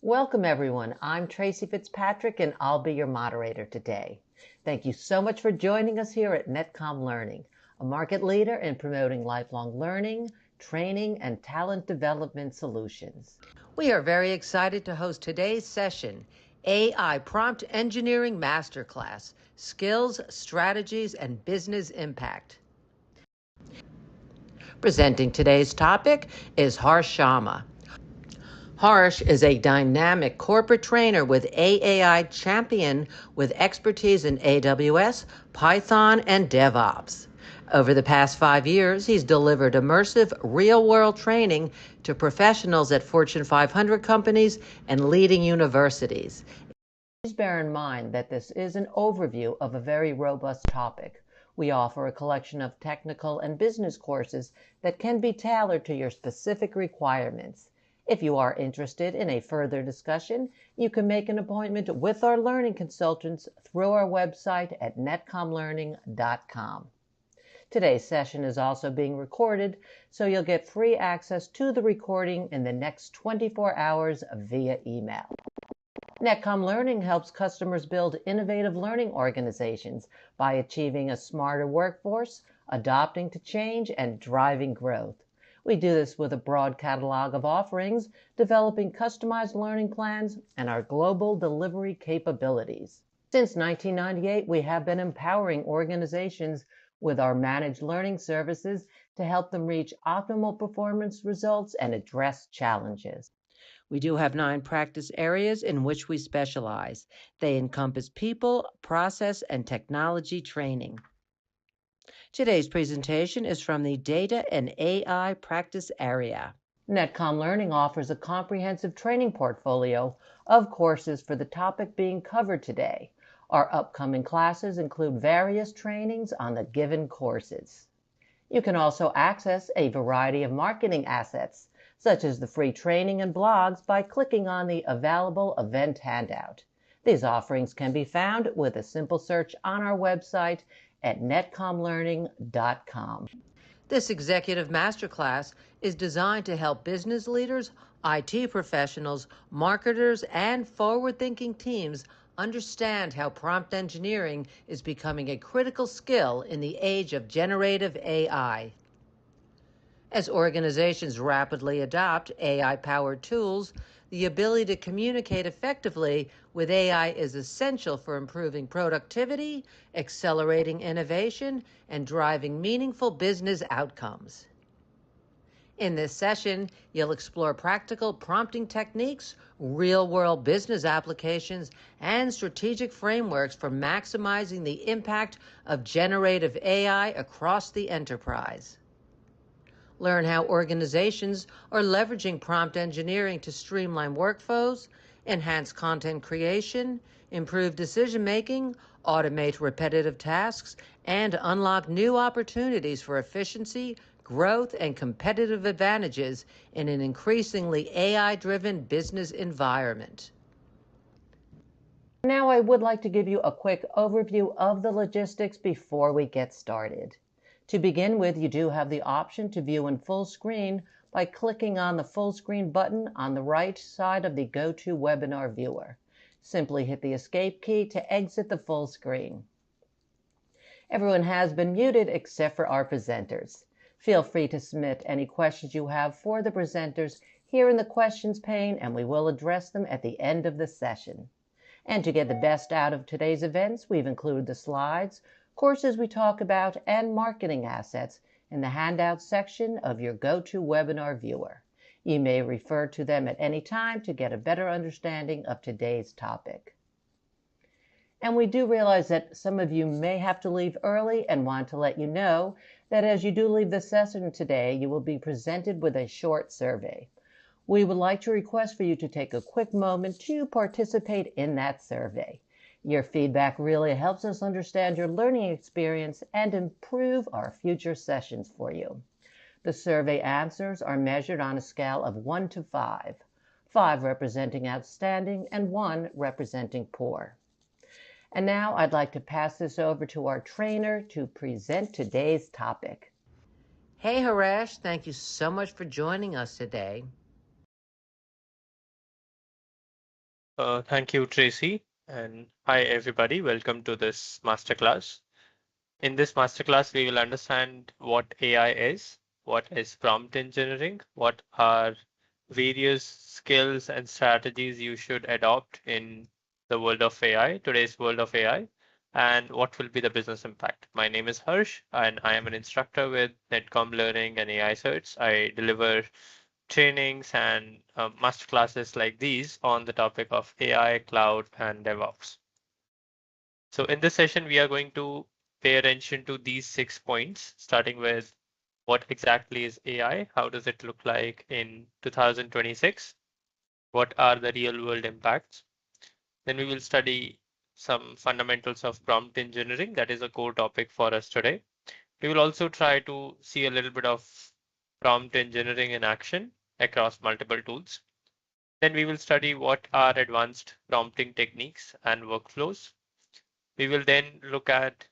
Welcome, everyone. I'm Tracy Fitzpatrick, and I'll be your moderator today. Thank you so much for joining us here at Netcom Learning, a market leader in promoting lifelong learning, training, and talent development solutions. We are very excited to host today's session, AI Prompt Engineering Masterclass, Skills, Strategies, and Business Impact. Presenting today's topic is Harsh Sharma. Harsh is a dynamic corporate trainer with AAI champion with expertise in AWS, Python, and DevOps. Over the past 5 years, he's delivered immersive real-world training to professionals at Fortune 500 companies and leading universities. Please bear in mind that this is an overview of a very robust topic. We offer a collection of technical and business courses that can be tailored to your specific requirements. If you are interested in a further discussion, you can make an appointment with our learning consultants through our website at netcomlearning.com. Today's session is also being recorded, so you'll get free access to the recording in the next 24 hours via email. Netcom Learning helps customers build innovative learning organizations by achieving a smarter workforce, adapting to change, and driving growth. We do this with a broad catalog of offerings, developing customized learning plans, and our global delivery capabilities. Since 1998, we have been empowering organizations with our managed learning services to help them reach optimal performance results and address challenges. We do have 9 practice areas in which we specialize. They encompass people, process, and technology training. Today's presentation is from the Data and AI practice area. Netcom Learning offers a comprehensive training portfolio of courses for the topic being covered today. Our upcoming classes include various trainings on the given courses. You can also access a variety of marketing assets, such as the free training and blogs, by clicking on the available event handout. These offerings can be found with a simple search on our website at netcomlearning.com. This executive masterclass is designed to help business leaders, IT professionals, marketers, and forward-thinking teams understand how prompt engineering is becoming a critical skill in the age of generative AI. As organizations rapidly adopt AI-powered tools, the ability to communicate effectively with AI is essential for improving productivity, accelerating innovation, and driving meaningful business outcomes. In this session, you'll explore practical prompting techniques, real-world business applications, and strategic frameworks for maximizing the impact of generative AI across the enterprise. Learn how organizations are leveraging prompt engineering to streamline workflows, enhance content creation, improve decision-making, automate repetitive tasks, and unlock new opportunities for efficiency, growth, and competitive advantages in an increasingly AI-driven business environment. Now I would like to give you a quick overview of the logistics before we get started. To begin with, you do have the option to view in full screen by clicking on the full screen button on the right side of the GoToWebinar viewer. Simply hit the escape key to exit the full screen. Everyone has been muted except for our presenters. Feel free to submit any questions you have for the presenters here in the questions pane, and we will address them at the end of the session. And to get the best out of today's events, we've included the slides, courses we talk about, and marketing assets in the handout section of your GoToWebinar viewer. You may refer to them at any time to get a better understanding of today's topic. And we do realize that some of you may have to leave early, and want to let you know that as you do leave the session today, you will be presented with a short survey. We would like to request for you to take a quick moment to participate in that survey. Your feedback really helps us understand your learning experience and improve our future sessions for you. The survey answers are measured on a scale of 1 to 5, 5 representing outstanding and 1 representing poor. And now I'd like to pass this over to our trainer to present today's topic. Hey Harash, thank you so much for joining us today. Thank you, Tracy. And hi, everybody. Welcome to this masterclass. In this masterclass, we will understand what AI is, what is prompt engineering, what are various skills and strategies you should adopt in the world of AI, today's world of AI, and what will be the business impact. My name is Harsh, and I am an instructor with Netcom Learning and AI Certs. I deliver trainings and masterclasses like these on the topic of AI, cloud, and DevOps. So in this session, we are going to pay attention to these 6 points, starting with what exactly is AI? How does it look like in 2026? What are the real world impacts? Then we will study some fundamentals of prompt engineering. That is a core topic for us today. We will also try to see a little bit of prompt engineering in action across multiple tools. Then we will study what are advanced prompting techniques and workflows. We will then look at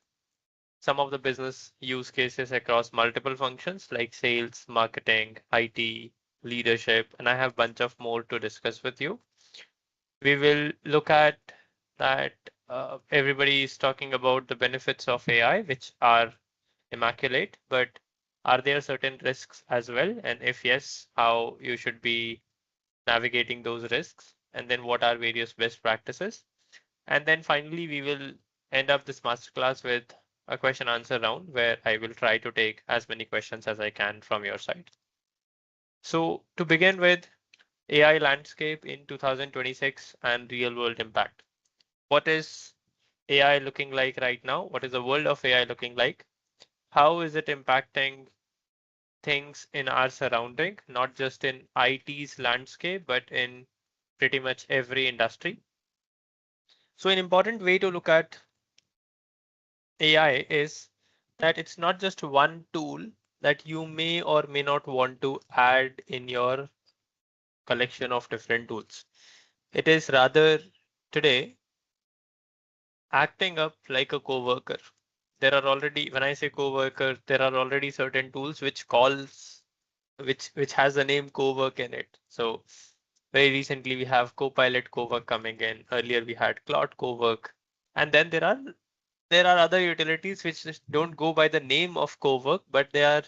some of the business use cases across multiple functions like sales, marketing, IT, leadership, and I have a bunch of more to discuss with you. We will look at that everybody is talking about the benefits of AI, which are immaculate, but are there certain risks as well? And if yes, how you should be navigating those risks? And then what are various best practices? And then finally, we will end up this masterclass with a question answer round where I will try to take as many questions as I can from your side. So to begin with, AI landscape in 2026 and real world impact. What is AI looking like right now? What is the world of AI looking like? How is it impacting things in our surrounding, not just in IT's landscape, but in pretty much every industry? So an important way to look at AI is that it's not just one tool that you may or may not want to add in your collection of different tools. It is rather today acting up like a coworker. There are already, when I say coworker, there are already certain tools which calls, which has the name cowork in it. So very recently we have Copilot Cowork coming in. Earlier we had Claude Cowork, and then there are other utilities which just don't go by the name of cowork, but they are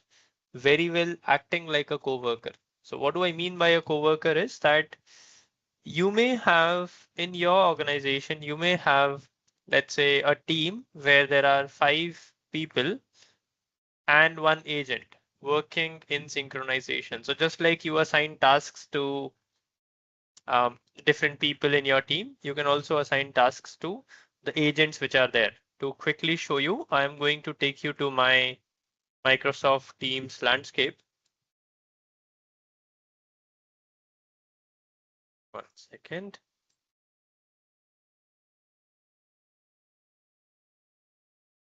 very well acting like a coworker. So what do I mean by a coworker is that you may have in your organization, you may have, let's say, a team where there are 5 people and one agent working in synchronization. So just like you assign tasks to different people in your team, you can also assign tasks to the agents which are there. To quickly show you, I'm going to take you to my Microsoft Teams landscape. One second.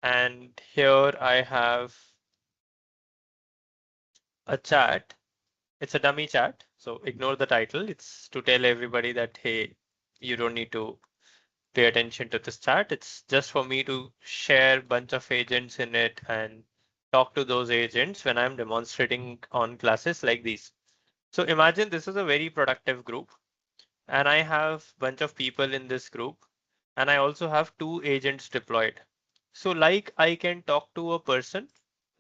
And here I have a chat. It's a dummy chat, so ignore the title. It's to tell everybody that, hey, you don't need to pay attention to this chat. It's just for me to share a bunch of agents in it and talk to those agents when I'm demonstrating on classes like these. So imagine this is a very productive group, and I have a bunch of people in this group, and I also have 2 agents deployed. So like I can talk to a person,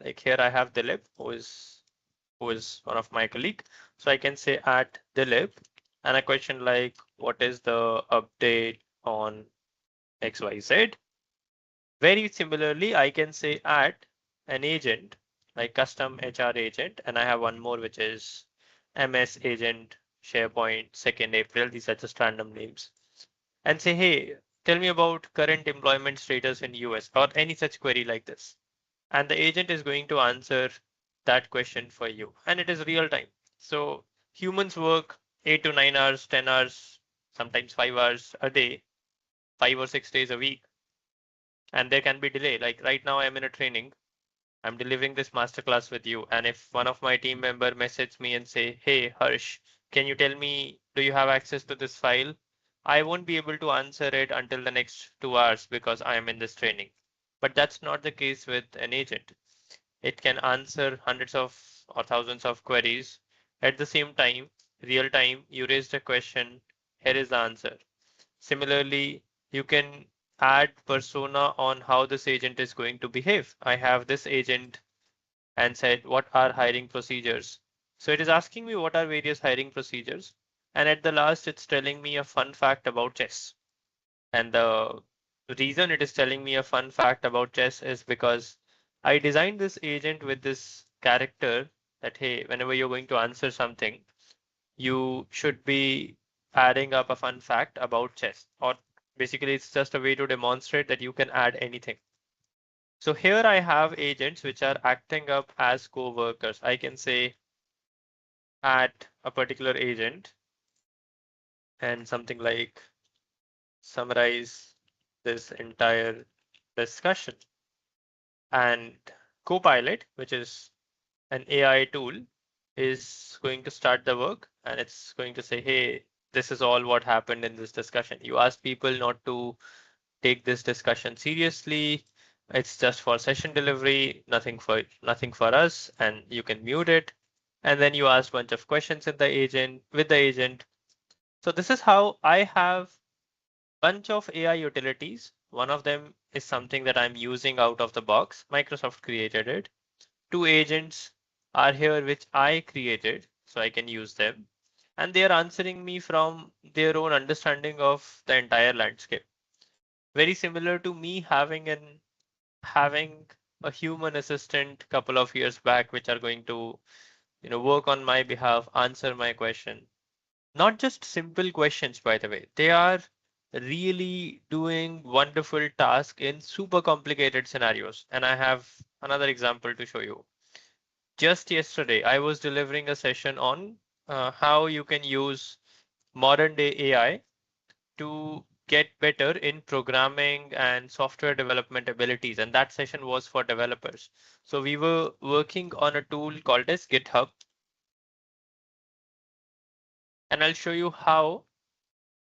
like here I have Dilip, who is one of my colleague. So I can say at Dilip, and a question like, what is the update on XYZ? Very similarly, I can say at an agent, like custom HR agent, and I have one more which is MS agent, SharePoint, 2nd April. These are just random names. And say, hey, tell me about current employment status in US or any such query like this. And the agent is going to answer that question for you. And it is real time. So humans work 8 to 9 hours, 10 hours, sometimes 5 hours a day, 5 or 6 days a week, and there can be delay. Like right now, I'm in a training. I'm delivering this masterclass with you. And if one of my team member messages me and say, hey, Harsh, can you tell me, do you have access to this file? I won't be able to answer it until the next 2 hours because I am in this training. But that's not the case with an agent. It can answer hundreds of or thousands of queries at the same time, real time. You raised a question. Here is the answer. Similarly, you can add persona on how this agent is going to behave. I have this agent and said, what are hiring procedures? So it is asking me what are various hiring procedures. And at the last, it's telling me a fun fact about chess. And the reason it is telling me a fun fact about chess is because I designed this agent with this character that, hey, whenever you're going to answer something, you should be adding up a fun fact about chess. Or basically, it's just a way to demonstrate that you can add anything. So here I have agents which are acting up as co-workers. I can say add a particular agent and something like summarize this entire discussion. And Copilot, which is an AI tool, is going to start the work and it's going to say, hey, this is all what happened in this discussion. You asked people not to take this discussion seriously. It's just for session delivery, nothing for us, and you can mute it. And then you ask a bunch of questions in the agent with the agent. So this is how I have bunch of AI utilities. One of them is something that I'm using out of the box. Microsoft created it. Two agents are here which I created, so I can use them. And they are answering me from their own understanding of the entire landscape. Very similar to me having a human assistant couple of years back, which are going to, work on my behalf, answer my question. Not just simple questions, by the way. They are really doing wonderful tasks in super complicated scenarios. And I have another example to show you. Just yesterday, I was delivering a session on how you can use modern day AI to get better in programming and software development abilities. And that session was for developers. So we were working on a tool called as GitHub. And I'll show you how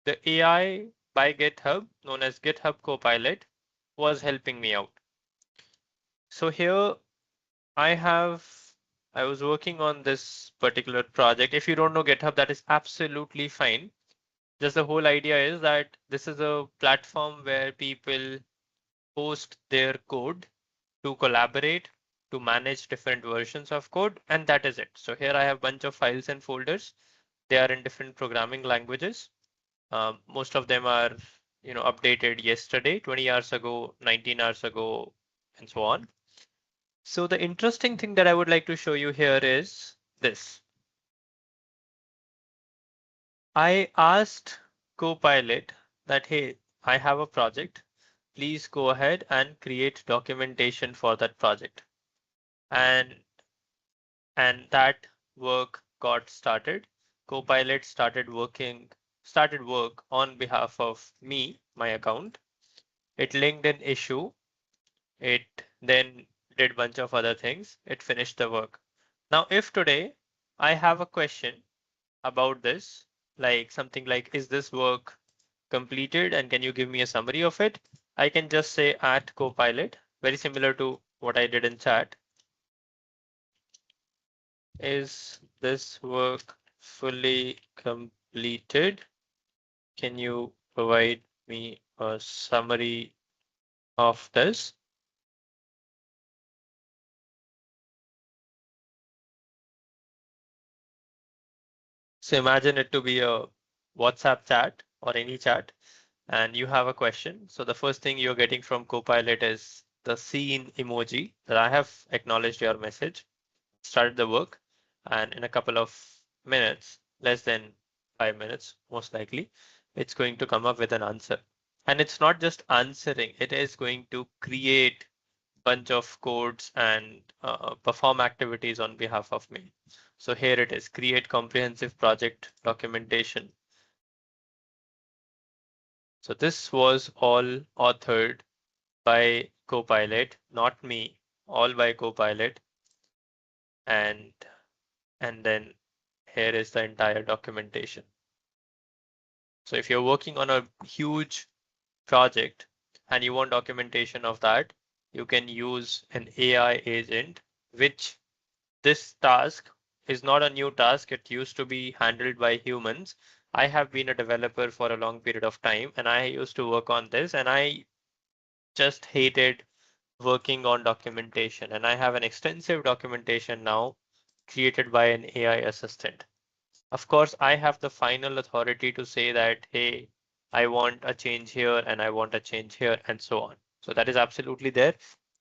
the AI by GitHub, known as GitHub Copilot, was helping me out. So here I was working on this particular project. If you don't know GitHub, that is absolutely fine. Just the whole idea is that this is a platform where people post their code to collaborate, to manage different versions of code, and that is it. So here I have a bunch of files and folders. They are in different programming languages. Most of them are, updated yesterday, 20 hours ago, 19 hours ago, and so on. So the interesting thing that I would like to show you here is this. I asked Copilot that, hey, I have a project. Please go ahead and create documentation for that project. And that work got started. Copilot started work on behalf of me, my account. It linked an issue. It then did a bunch of other things. It finished the work. Now, if today I have a question about this, like something like, is this work completed and can you give me a summary of it? I can just say at Copilot, very similar to what I did in chat. Is this work fully completed? Can you provide me a summary of this? So imagine it to be a WhatsApp chat or any chat, and you have a question. So the first thing you're getting from Copilot is the scene emoji that I have acknowledged your message, started the work, and in a couple of minutes, less than 5 minutes, most likely, it's going to come up with an answer. And it's not just answering, it is going to create bunch of codes and perform activities on behalf of me. So here it is, create comprehensive project documentation. So this was all authored by Copilot, not me, all by Copilot. And then here is the entire documentation. So if you're working on a huge project and you want documentation of that, you can use an AI agent, which this task is not a new task. It used to be handled by humans, I have been a developer for a long period of time, and I used to work on this, and I just hated working on documentation. And I have an extensive documentation now created by an AI assistant. Of course, I have the final authority to say that, hey, I want a change here and I want a change here and so on. So that is absolutely there.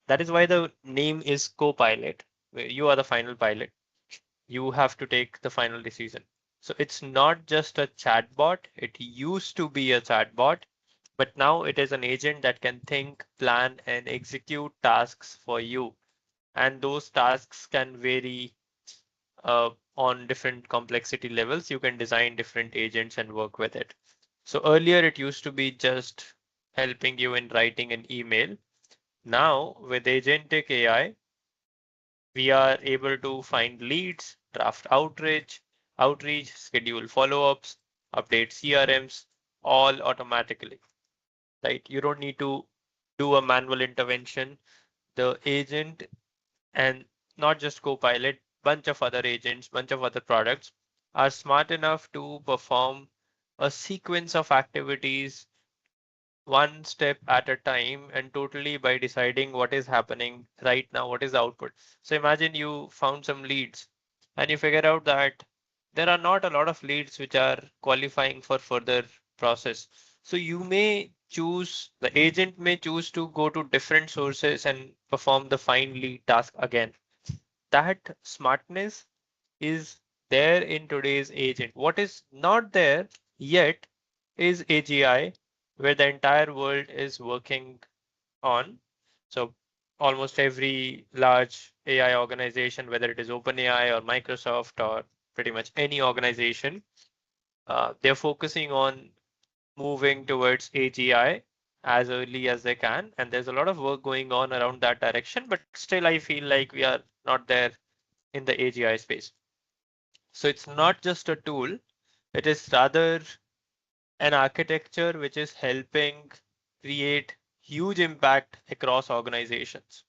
That is why the name is co-pilot. You are the final pilot. You have to take the final decision. So it's not just a chatbot. It used to be a chatbot, but now it is an agent that can think, plan, and execute tasks for you. And those tasks can vary on different complexity levels. You can design different agents and work with it. So earlier it used to be just helping you in writing an email. Now with agentic AI, we are able to find leads, draft outreach, schedule follow-ups, update CRMs, all automatically, right? You don't need to do a manual intervention. The agent and not just Copilot, bunch of other agents, bunch of other products are smart enough to perform a sequence of activities one step at a time and totally by deciding what is happening right now, what is the output. So imagine you found some leads and you figure out that there are not a lot of leads which are qualifying for further process. So you may choose, the agent may choose to go to different sources and perform the find lead task again. That smartness is there in today's agent. What is not there yet is AGI, where the entire world is working on. So almost every large AI organization, whether it is OpenAI or Microsoft or pretty much any organization, they're focusing on moving towards AGI as early as they can. And there's a lot of work going on around that direction, but still I feel like we are not there in the AGI space. So it's not just a tool, it is rather an architecture which is helping create huge impact across organizations,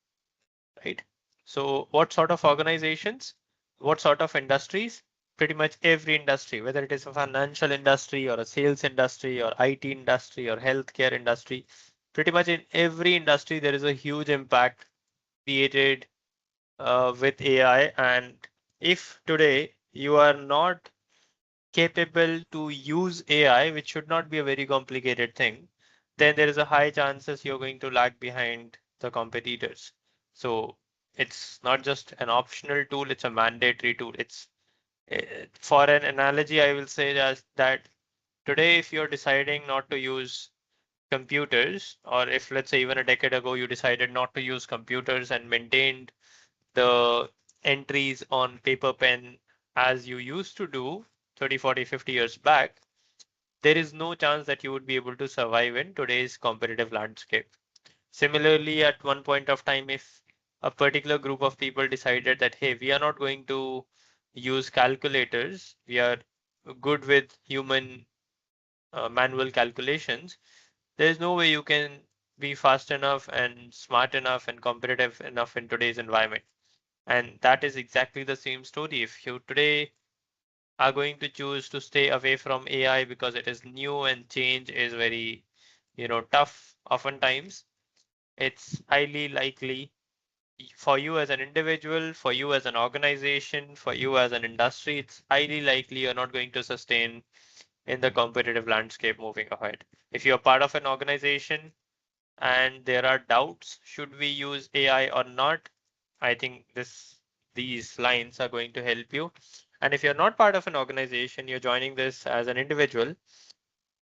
right? So what sort of organizations, what sort of industries? Pretty much every industry, whether it is a financial industry or a sales industry or IT industry or healthcare industry, pretty much in every industry, there is a huge impact created with AI. And if today you are not capable to use AI, which should not be a very complicated thing, then there is a high chances you're going to lag behind the competitors. So it's not just an optional tool, it's a mandatory tool. It's for an analogy, I will say that today, if you're deciding not to use computers, or if let's say even a decade ago you decided not to use computers and maintained the entries on paper pen as you used to do 30, 40, 50 years back, there is no chance that you would be able to survive in today's competitive landscape. Similarly, at one point of time, if a particular group of people decided that, hey, we are not going to use calculators, we are good with human manual calculations, there is no way you can be fast enough and smart enough and competitive enough in today's environment. And that is exactly the same story. If you today are going to choose to stay away from AI because it is new and change is very, tough oftentimes, it's highly likely for you as an individual, for you as an organization, for you as an industry, it's highly likely you're not going to sustain in the competitive landscape moving ahead. If you're part of an organization and there are doubts, should we use AI or not? I think these lines are going to help you. And if you're not part of an organization, you're joining this as an individual,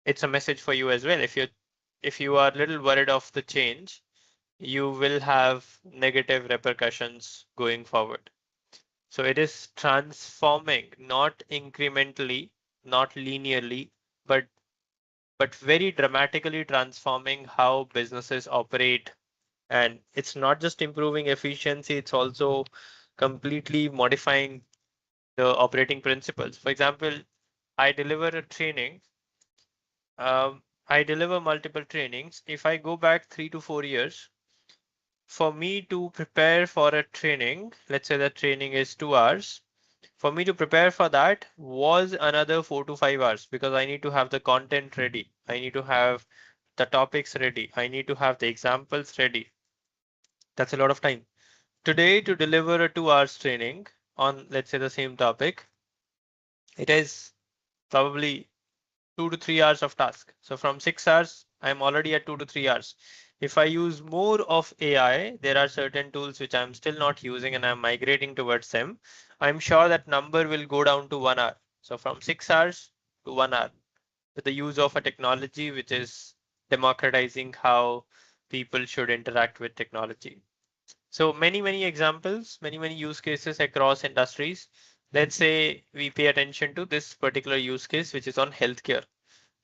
it's a message for you as well. If you are a little worried of the change, you will have negative repercussions going forward. So it is transforming, not incrementally, not linearly, but very dramatically transforming how businesses operate. And it's not just improving efficiency, it's also completely modifying the operating principles. For example, I deliver a training. I deliver multiple trainings. If I go back 3 to 4 years, for me to prepare for a training, let's say the training is 2 hours. For me to prepare for that was another 4 to 5 hours because I need to have the content ready. I need to have the topics ready. I need to have the examples ready. That's a lot of time. Today, to deliver a 2 hours training on, let's say, the same topic, it is probably 2 to 3 hours of task. So from 6 hours, I'm already at 2 to 3 hours. If I use more of AI, there are certain tools which I'm still not using and I'm migrating towards them. I'm sure that number will go down to 1 hour. So from 6 hours to 1 hour with the use of a technology which is democratizing how people should interact with technology. So many examples, many use cases across industries. Let's say we pay attention to this particular use case, which is on healthcare.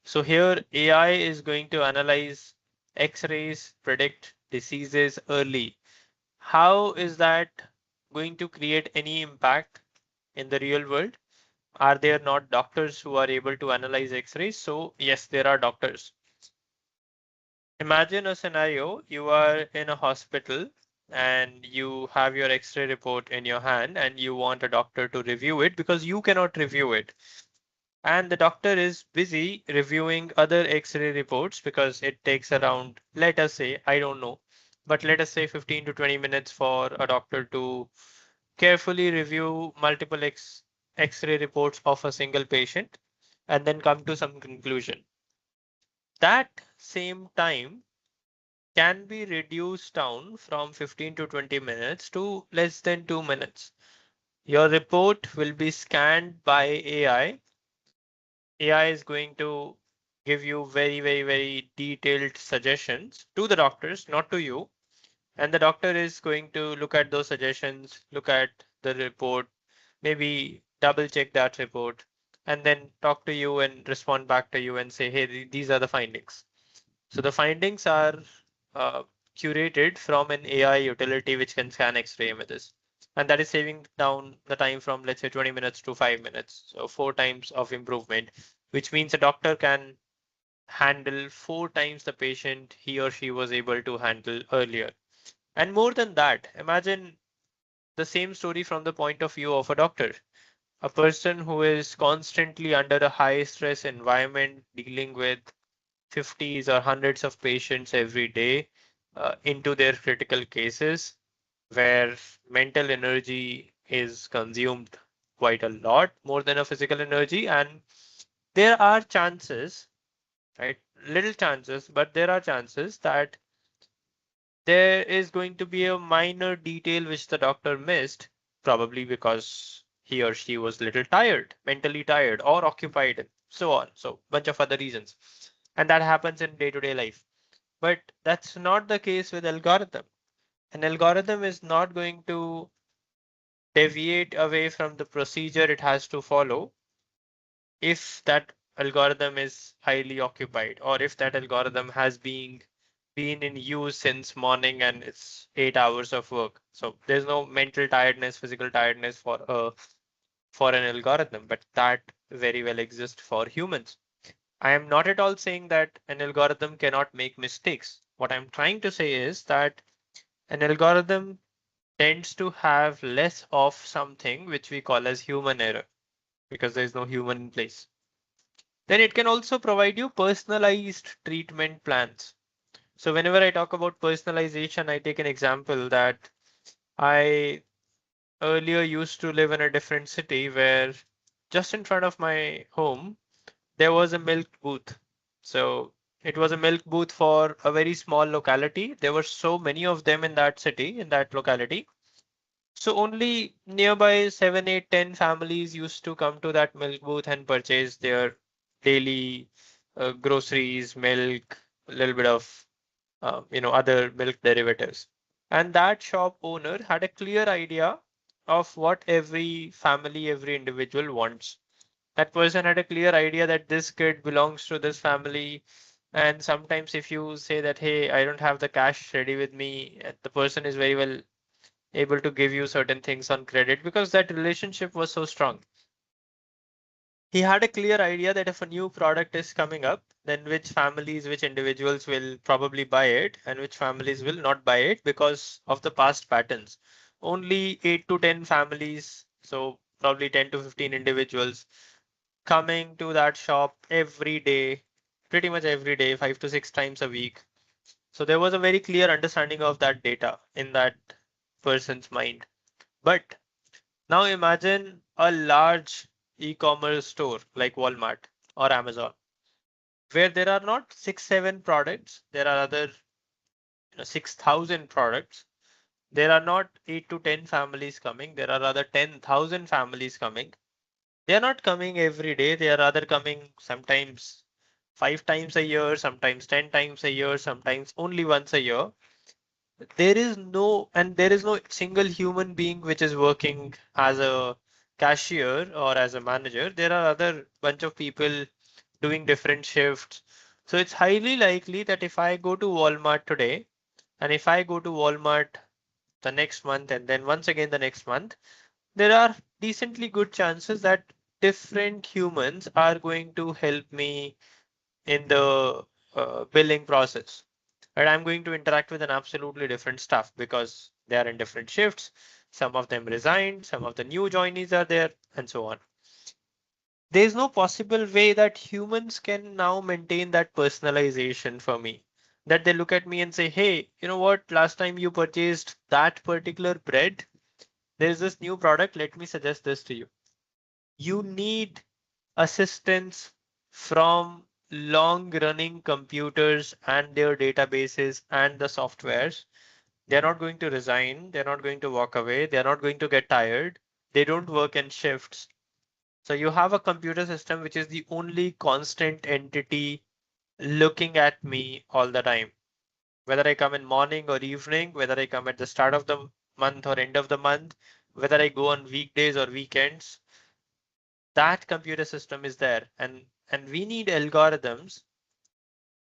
So here AI is going to analyze X-rays, predict diseases early. How is that going to create any impact in the real world? Are there not doctors who are able to analyze X-rays? So yes, there are doctors. Imagine a scenario, you are in a hospital and you have your X-ray report in your hand and you want a doctor to review it because you cannot review it. And the doctor is busy reviewing other X-ray reports because it takes around, let us say, I don't know, but let us say 15 to 20 minutes for a doctor to carefully review multiple X-ray reports of a single patient and then come to some conclusion. That same time can be reduced down from 15 to 20 minutes to less than 2 minutes. Your report will be scanned by AI. AI is going to give you very detailed suggestions to the doctors, not to you. And the doctor is going to look at those suggestions, look at the report, maybe double check that report, and then talk to you and respond back to you and say, hey, these are the findings. So the findings are uh, curated from an AI utility which can scan X-ray images. And that is saving down the time from, let's say, 20 minutes to 5 minutes. So 4 times of improvement, which means a doctor can handle 4 times the patient he or she was able to handle earlier. And more than that, imagine the same story from the point of view of a doctor, a person who is constantly under a high stress environment, dealing with 50s or hundreds of patients every day into their critical cases where mental energy is consumed quite a lot more than a physical energy. And there are chances, right? Little chances, but there are chances that there is going to be a minor detail which the doctor missed, probably because he or she was a little tired, mentally tired, or occupied, and so on. So, bunch of other reasons. And that happens in day-to-day life. But that's not the case with algorithm. An algorithm is not going to deviate away from the procedure it has to follow if that algorithm is highly occupied or if that algorithm has been in use since morning and it's 8 hours of work. So there's no mental tiredness, physical tiredness for an algorithm, but that very well exists for humans. I am not at all saying that an algorithm cannot make mistakes. What I'm trying to say is that an algorithm tends to have less of something which we call as human error because there is no human in place. Then it can also provide you personalized treatment plans. So whenever I talk about personalization, I take an example that I earlier used to live in a different city where just in front of my home, there was a milk booth. So it was a milk booth for a very small locality. There were so many of them in that city, in that locality. So only nearby 7, 8, 10 families used to come to that milk booth and purchase their daily groceries, milk, a little bit of other milk derivatives. And that shop owner had a clear idea of what every family, every individual wants. That person had a clear idea that this kid belongs to this family. And sometimes if you say that, hey, I don't have the cash ready with me, the person is very well able to give you certain things on credit because that relationship was so strong. He had a clear idea that if a new product is coming up, then which families, which individuals will probably buy it and which families will not buy it because of the past patterns. Only 8 to 10 families, so probably 10 to 15 individuals coming to that shop every day, pretty much every day, 5 to 6 times a week. So there was a very clear understanding of that data in that person's mind. But now imagine a large e-commerce store like Walmart or Amazon, where there are not 6, 7 products, there are other 6,000 products. There are not 8 to 10 families coming, there are other 10,000 families coming. They are not coming every day, they are rather coming sometimes 5 times a year, sometimes 10 times a year, sometimes only once a year. There is no single human being which is working as a cashier or as a manager. There are other bunch of people doing different shifts. So it's highly likely that if I go to Walmart today and if I go to Walmart the next month and then once again the next month, there are decently good chances that different humans are going to help me in the billing process. And I'm going to interact with an absolutely different staff because they are in different shifts. Some of them resigned, some of the new joinees are there, and so on. There's no possible way that humans can now maintain that personalization for me. That they look at me and say, hey, you know what? Last time you purchased that particular bread, there's this new product. Let me suggest this to you. You need assistance from long running computers and their databases and the softwares. They're not going to resign. They're not going to walk away. They're not going to get tired. They don't work in shifts. So you have a computer system which is the only constant entity looking at me all the time. Whether I come in morning or evening, whether I come at the start of the month or end of the month, whether I go on weekdays or weekends, that computer system is there. And we need algorithms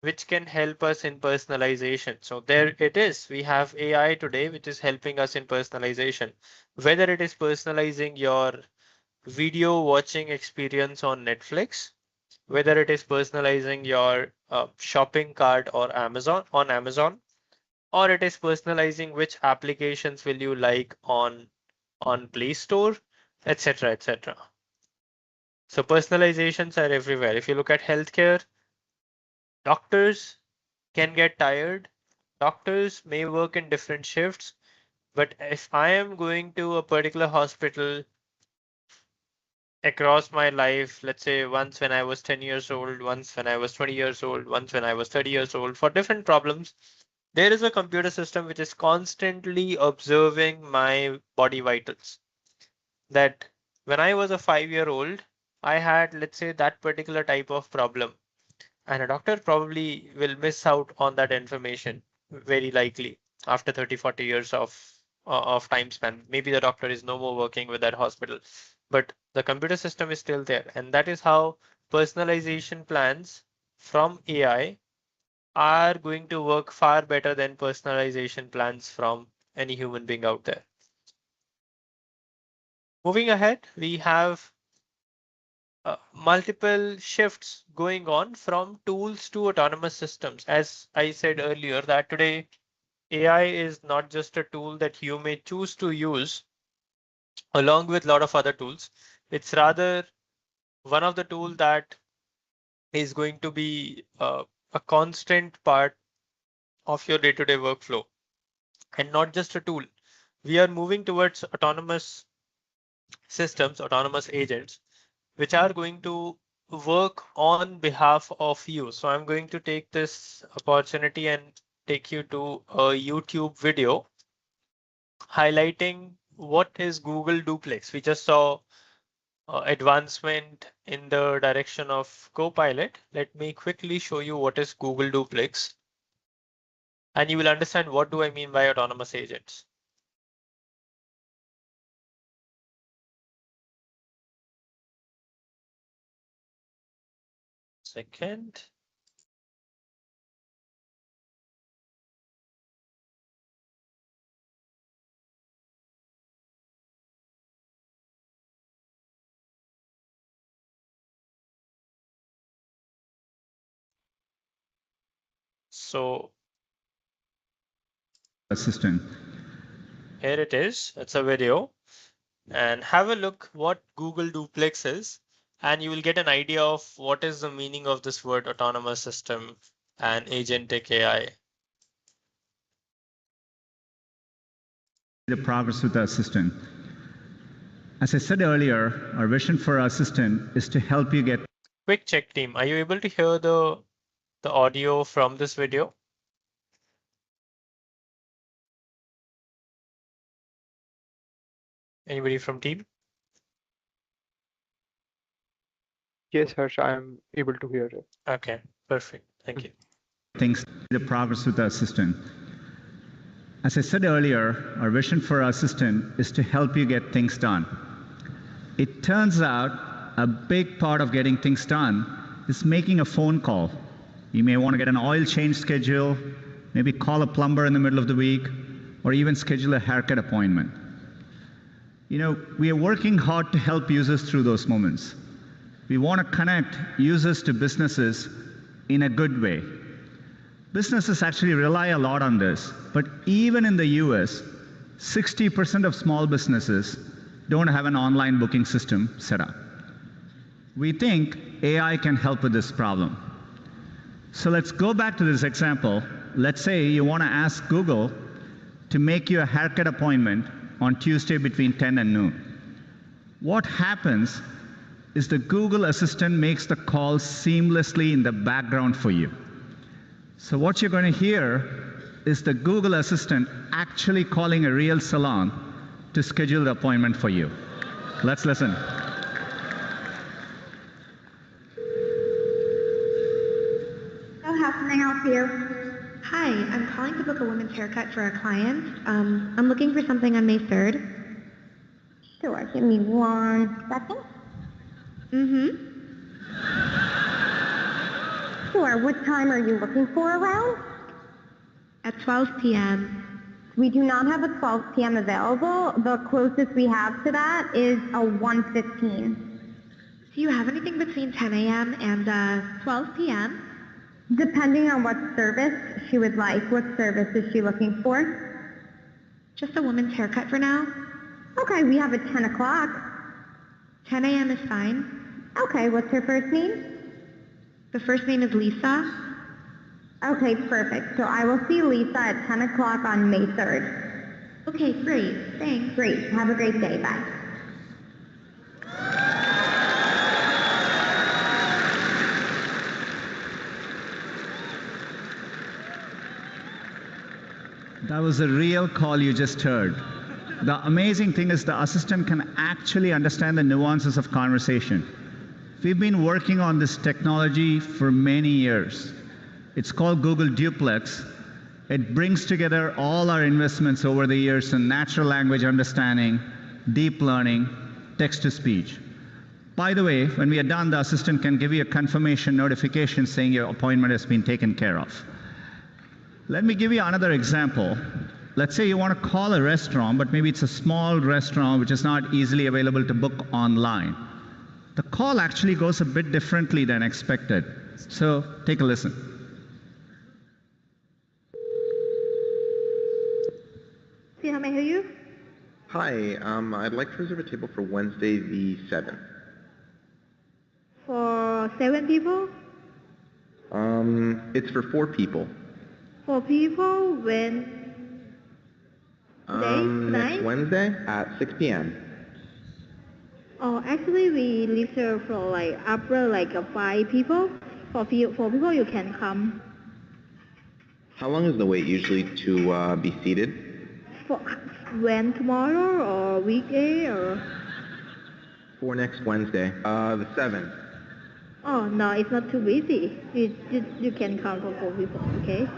which can help us in personalization. So there it is. We have AI today, which is helping us in personalization. Whether it is personalizing your video watching experience on Netflix, whether it is personalizing your shopping cart or Amazon, or it is personalizing which applications will you like on Play Store, etc., etc. So personalizations are everywhere. If you look at healthcare, doctors can get tired. Doctors may work in different shifts, but if I am going to a particular hospital across my life, let's say once when I was 10 years old, once when I was 20 years old, once when I was 30 years old, for different problems, there is a computer system which is constantly observing my body vitals. That when I was a 5 year old, I had, let's say, that particular type of problem. And a doctor probably will miss out on that information very likely after 30, 40 years of time span. Maybe the doctor is no more working with that hospital, but the computer system is still there. And that is how personalization plans from AI are going to work far better than personalization plans from any human being out there. Moving ahead, we have multiple shifts going on from tools to autonomous systems. As I said earlier, that today AI is not just a tool that you may choose to use along with a lot of other tools. It's rather one of the tools that is going to be a constant part of your day-to-day workflow and not just a tool. We are moving towards autonomous systems, autonomous agents, which are going to work on behalf of you. So I'm going to take this opportunity and take you to a YouTube video highlighting what is Google Duplex. We just saw advancement in the direction of Copilot. Let me quickly show you what is Google Duplex, and you will understand what do I mean by autonomous agents. Second. So assistant. here it is. It's a video. and have a look what Google Duplex is, and you will get an idea of what is the meaning of this word autonomous system and agentic AI. The progress with the assistant. As I said earlier, our vision for our assistant is to help you get. Quick check, team. Are you able to hear the audio from this video? Anybody from team? Yes, Harsh, I am able to hear it. Okay, perfect. Thank you. Things the progress with the assistant. As I said earlier, our vision for our assistant is to help you get things done. It turns out a big part of getting things done is making a phone call. You may want to get an oil change schedule, maybe call a plumber in the middle of the week, or even schedule a haircut appointment. You know, we are working hard to help users through those moments. We want to connect users to businesses in a good way. Businesses actually rely a lot on this, but even in the US, 60% of small businesses don't have an online booking system set up. We think AI can help with this problem. So let's go back to this example. Let's say you want to ask Google to make you a haircut appointment on Tuesday between 10 and noon. What happens is the Google Assistant makes the call seamlessly in the background for you. So what you're going to hear is the Google Assistant actually calling a real salon to schedule the appointment for you. Let's listen. So how can I help you? Hi, I'm calling to book a women's haircut for a client. I'm looking for something on May 3rd. Sure, give me 1 second. Sure, what time are you looking for around? At 12 p.m. We do not have a 12 p.m. available. The closest we have to that is a 1:15. Do you have anything between 10 a.m. and 12 p.m.? Depending on what service she would like. What service is she looking for? Just a woman's haircut for now. Okay, we have a 10 o'clock. 10 a.m. is fine. Okay, what's her first name? The first name is Lisa. Okay, perfect. So I will see Lisa at 10 o'clock on May 3rd. Okay, great. Thanks. Great. Have a great day. Bye. That was a real call you just heard. The amazing thing is the assistant can actually understand the nuances of conversation. We've been working on this technology for many years. It's called Google Duplex. It brings together all our investments over the years in natural language understanding, deep learning, text-to-speech. By the way, when we are done, the assistant can give you a confirmation notification saying your appointment has been taken care of. Let me give you another example. Let's say you want to call a restaurant, but maybe it's a small restaurant which is not easily available to book online. The call actually goes a bit differently than expected. So take a listen. See how may I hear you? Hi, I'd like to reserve a table for Wednesday the 7th. For 7 people? It's for 4 people. 4 people? When? Next Wednesday at 6 p.m. Oh, actually, we reserve for like upper like 5 people. For 4 people, you can come. How long is the wait usually to be seated? For when tomorrow or weekday or? For next Wednesday, the 7th. Oh no, it's not too busy. You can come for 4 people. Okay.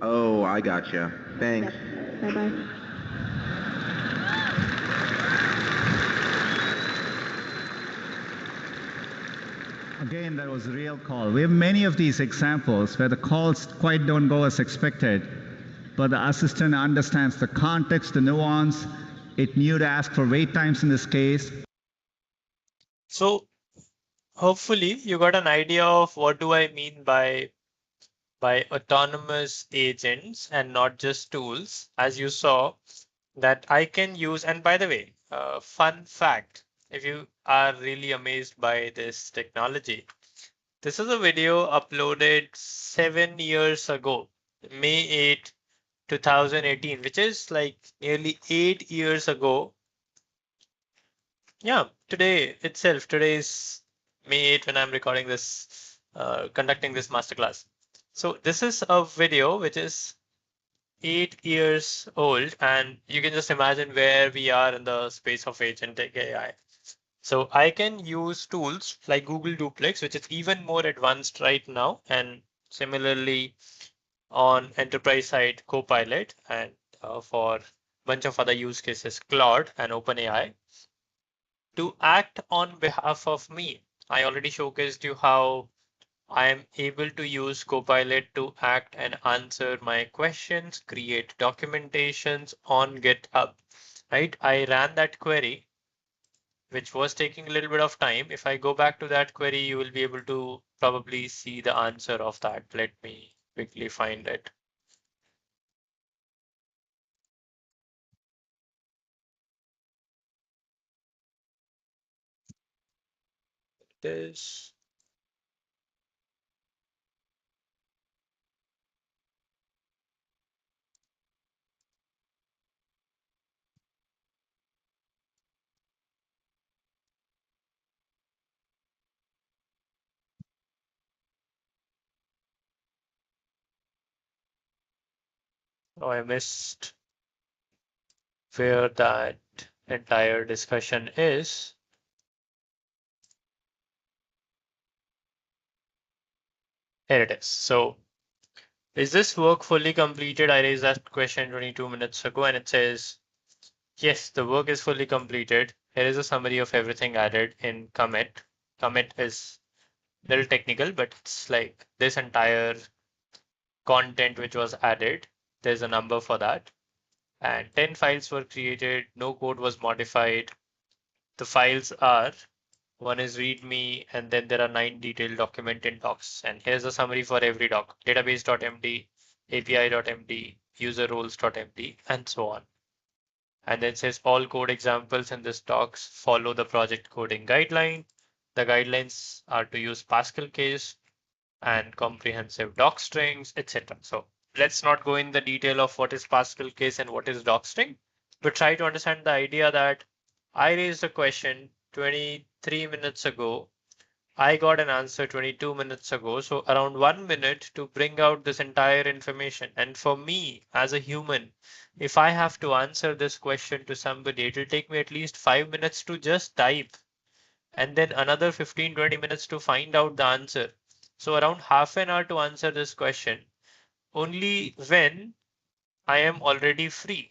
Oh, I gotcha. Thanks. Yep. Bye bye. Again, that was a real call. We have many of these examples where the calls quite don't go as expected, but the assistant understands the context, the nuance. It knew to ask for wait times in this case. So hopefully you got an idea of what do I mean by autonomous agents and not just tools, as you saw that I can use. And by the way, fun fact, if you are really amazed by this technology, this is a video uploaded 7 years ago, May 8, 2018, which is like nearly 8 years ago. Yeah, today itself, today is May 8 when I'm recording this, conducting this masterclass. So this is a video which is 8 years old, and you can just imagine where we are in the space of agentic AI. So I can use tools like Google Duplex, which is even more advanced right now, and similarly on enterprise side Copilot, and for a bunch of other use cases, Claude and OpenAI, to act on behalf of me. I already showcased you how I am able to use Copilot to act and answer my questions, create documentations on GitHub, right? I ran that query, which was taking a little bit of time. If I go back to that query, you will be able to probably see the answer of that. Let me quickly find it. This. Oh, I missed where that entire discussion is. Here it is. So, is this work fully completed? I raised that question 22 minutes ago, and it says, yes, the work is fully completed. Here is a summary of everything added in commit. Commit is a little technical, but it's like this entire content which was added. There's a number for that. And 10 files were created. No code was modified. The files are, one is README, and then there are 9 detailed document in docs. And here's a summary for every doc: database.md, api.md, user roles.md, and so on. And then it says all code examples in this docs follow the project coding guideline. The guidelines are to use Pascal case and comprehensive doc strings, etc. So let's not go in the detail of what is Pascal case and what is doc string, but try to understand the idea that I raised a question 23 minutes ago. I got an answer 22 minutes ago. So around 1 minute to bring out this entire information. And for me as a human, if I have to answer this question to somebody, it will take me at least 5 minutes to just type, and then another 15-20 minutes to find out the answer. So around half an hour to answer this question, only when I am already free.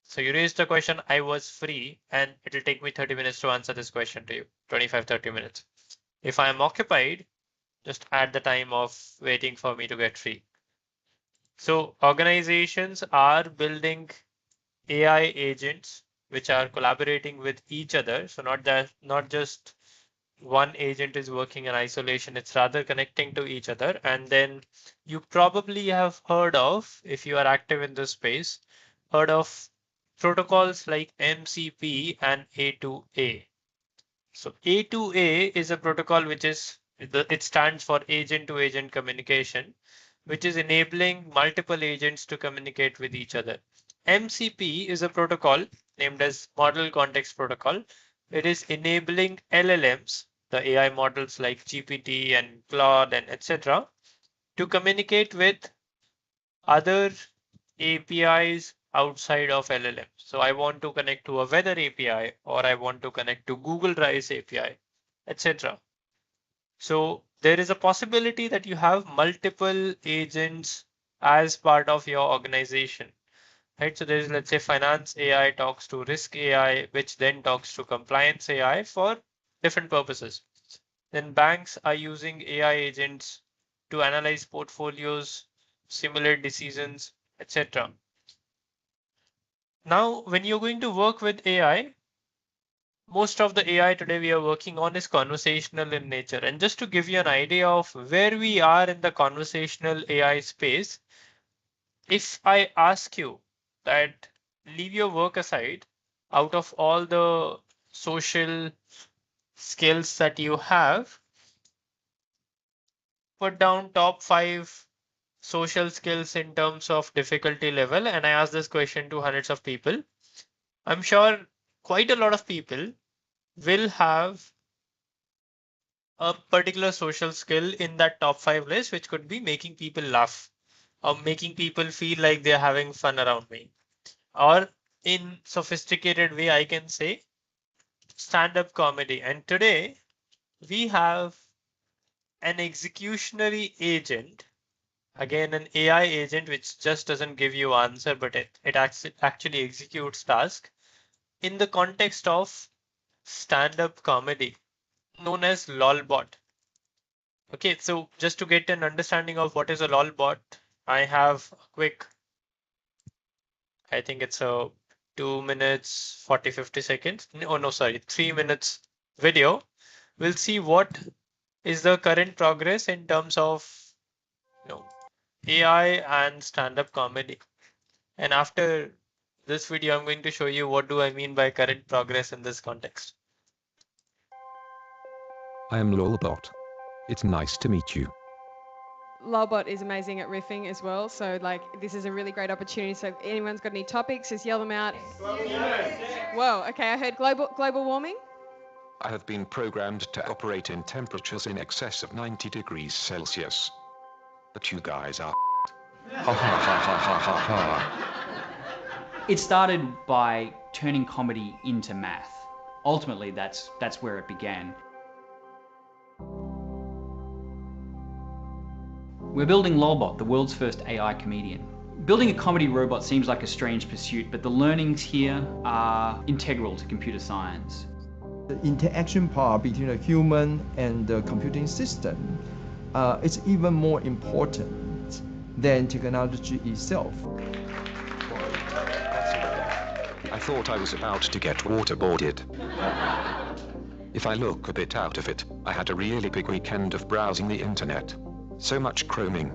So you raised the question, I was free, and it'll take me 30 minutes to answer this question to you, 25-30 minutes. If I am occupied, just add the time of waiting for me to get free. So organizations are building AI agents which are collaborating with each other. So not just one agent is working in isolation, it's rather connecting to each other. And then you probably have heard of, if you are active in this space, heard of protocols like MCP and A2A. So A2A is a protocol which is, it stands for agent to agent communication, which is enabling multiple agents to communicate with each other. MCP is a protocol named as Model Context Protocol. It is enabling LLMs, the AI models like GPT and Claude and etc., to communicate with other APIs outside of LLM. So I want to connect to a weather API, or I want to connect to Google Drive API, etc. So there is a possibility that you have multiple agents as part of your organization, right? So there's, let's say, finance AI talks to risk AI, which then talks to compliance AI for different purposes. Then banks are using AI agents to analyze portfolios, simulate decisions, etc. Now, when you're going to work with AI, most of the AI today we are working on is conversational in nature. And just to give you an idea of where we are in the conversational AI space, if I ask you that leave your work aside out of all the social skills that you have, put down top 5 social skills in terms of difficulty level. And I asked this question to hundreds of people. I'm sure quite a lot of people will have a particular social skill in that top 5 list, which could be making people laugh or making people feel like they're having fun around me. Or in sophisticated way, I can say stand-up comedy. And today we have an executionary agent, again an AI agent, which just doesn't give you answer, but it actually executes task in the context of stand-up comedy, known as lolbot. Okay, so just to get an understanding of what is a lolbot, I have a quick, I think it's a 2 minutes 40-50 seconds. Oh no, sorry, 3 minutes video. We'll see what is the current progress in terms of AI and stand-up comedy. And after this video, I'm going to show you what do I mean by current progress in this context. I am Lolbot. It's nice to meet you. Lolbot is amazing at riffing as well, so this is a really great opportunity. So if anyone's got any topics, just yell them out. Whoa, okay, I heard global warming. I have been programmed to operate in temperatures in excess of 90 degrees Celsius. But you guys are ha ha ha ha ha ha ha. It started by turning comedy into math. Ultimately, that's where it began. We're building Lolbot, the world's first AI comedian. Building a comedy robot seems like a strange pursuit, but the learnings here are integral to computer science. The interaction part between a human and the computing system is even more important than technology itself. I thought I was about to get waterboarded. If I look a bit out of it, I had a really big weekend of browsing the internet. So much chroming.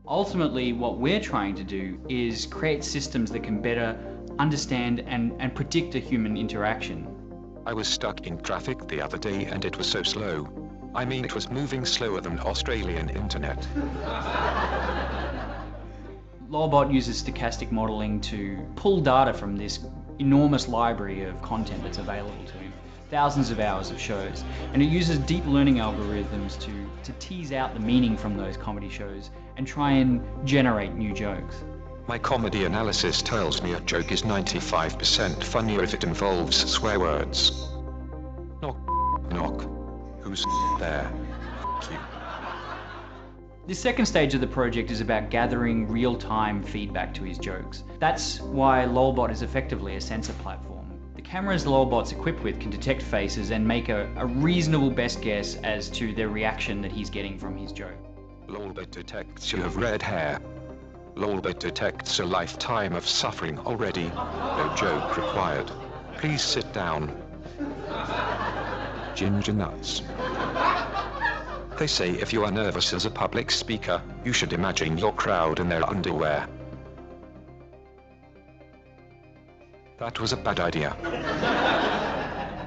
Ultimately, what we're trying to do is create systems that can better understand and predict a human interaction. I was stuck in traffic the other day and it was so slow. I mean, it was moving slower than Australian internet. Lolbot uses stochastic modeling to pull data from this enormous library of content that's available to him. Thousands of hours of shows. And it uses deep learning algorithms to tease out the meaning from those comedy shows and try and generate new jokes. My comedy analysis tells me a joke is 95% funnier if it involves swear words. Knock, knock. Who's there? F you. The second stage of the project is about gathering real-time feedback to his jokes. That's why Lolbot is effectively a sensor platform. The cameras Lolbot's equipped with can detect faces and make a reasonable best guess as to the reaction that he's getting from his joke. Lolbot detects you have red hair. Lolbot detects a lifetime of suffering already. No joke required. Please sit down. Ginger nuts. They say if you are nervous as a public speaker, you should imagine your crowd in their underwear. That was a bad idea.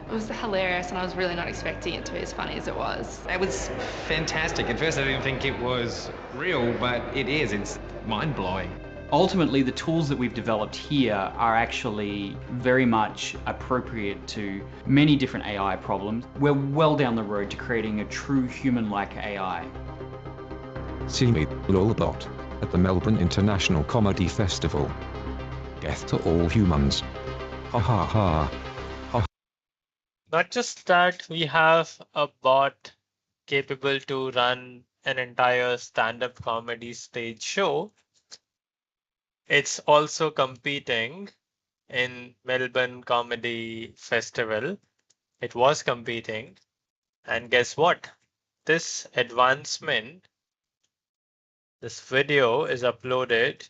It was hilarious and I was really not expecting it to be as funny as it was. It was fantastic. At first I didn't think it was real, but it is. It's mind-blowing. Ultimately, the tools that we've developed here are actually very much appropriate to many different AI problems. We're well down the road to creating a true human-like AI. See me, Lolbot, at the Melbourne International Comedy Festival. Death to all humans. Ha ha ha. Not just that, we have a bot capable to run an entire stand-up comedy stage show. It's also competing in Melbourne Comedy Festival. It was competing. And guess what? This advancement, this video is uploaded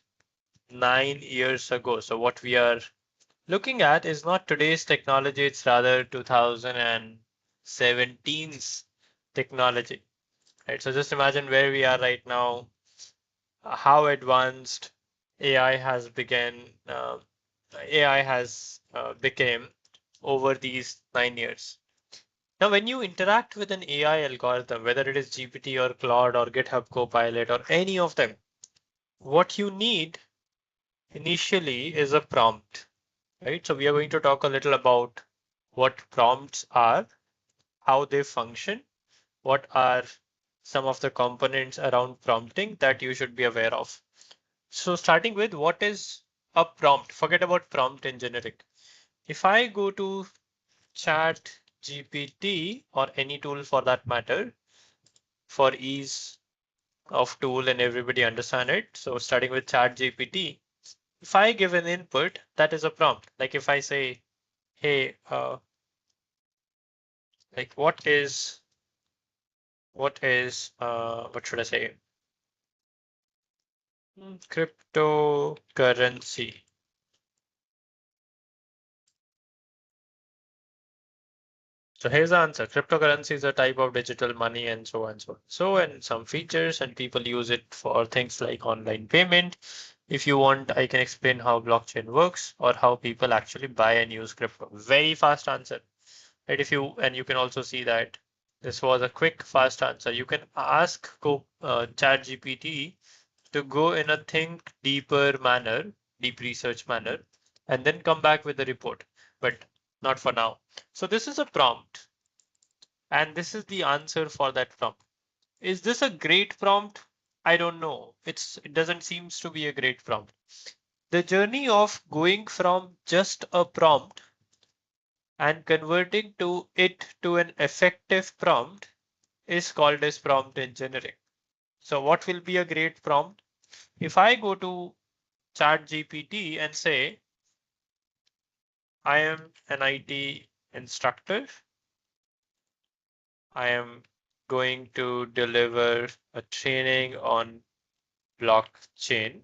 9 years ago. So what we are looking at is not today's technology, it's rather 2017's technology. Right? So just imagine where we are right now, how advanced AI has begun AI has become over these 9 years. Now, when you interact with an AI algorithm, whether it is GPT or Claude or GitHub Copilot or any of them, what you need initially is a prompt, right? So we are going to talk a little about what prompts are, how they function, what are some of the components around prompting that you should be aware of. So starting with what is a prompt, forget about prompt engineering. If I go to Chat GPT or any tool for that matter, for ease of tool and everybody understand it. So starting with Chat GPT, if I give an input, that is a prompt. Like if I say, hey, like what should I say? Cryptocurrency. So here's the answer. Cryptocurrency is a type of digital money and so on and so on. So, and some features, and people use it for things like online payment. If you want, I can explain how blockchain works or how people actually buy and use crypto. Very fast answer. Right? And you can also see that this was a quick, fast answer. You can ask ChatGPT to go in a think deeper manner, deep research manner, and then come back with a report. But not for now. So this is a prompt, and this is the answer for that prompt. Is this a great prompt? I don't know. It doesn't seems to be a great prompt. The journey of going from just a prompt and converting it to an effective prompt is called as prompt engineering. So what will be a great prompt? If I go to ChatGPT and say, I am an IT instructor, I am going to deliver a training on blockchain.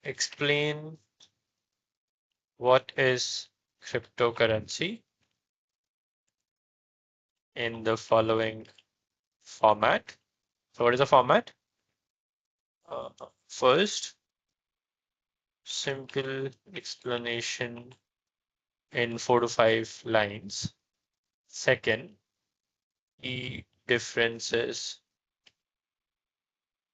Explain what is cryptocurrency in the following format. So what is the format? First, simple explanation in 4 to 5 lines. Second, key differences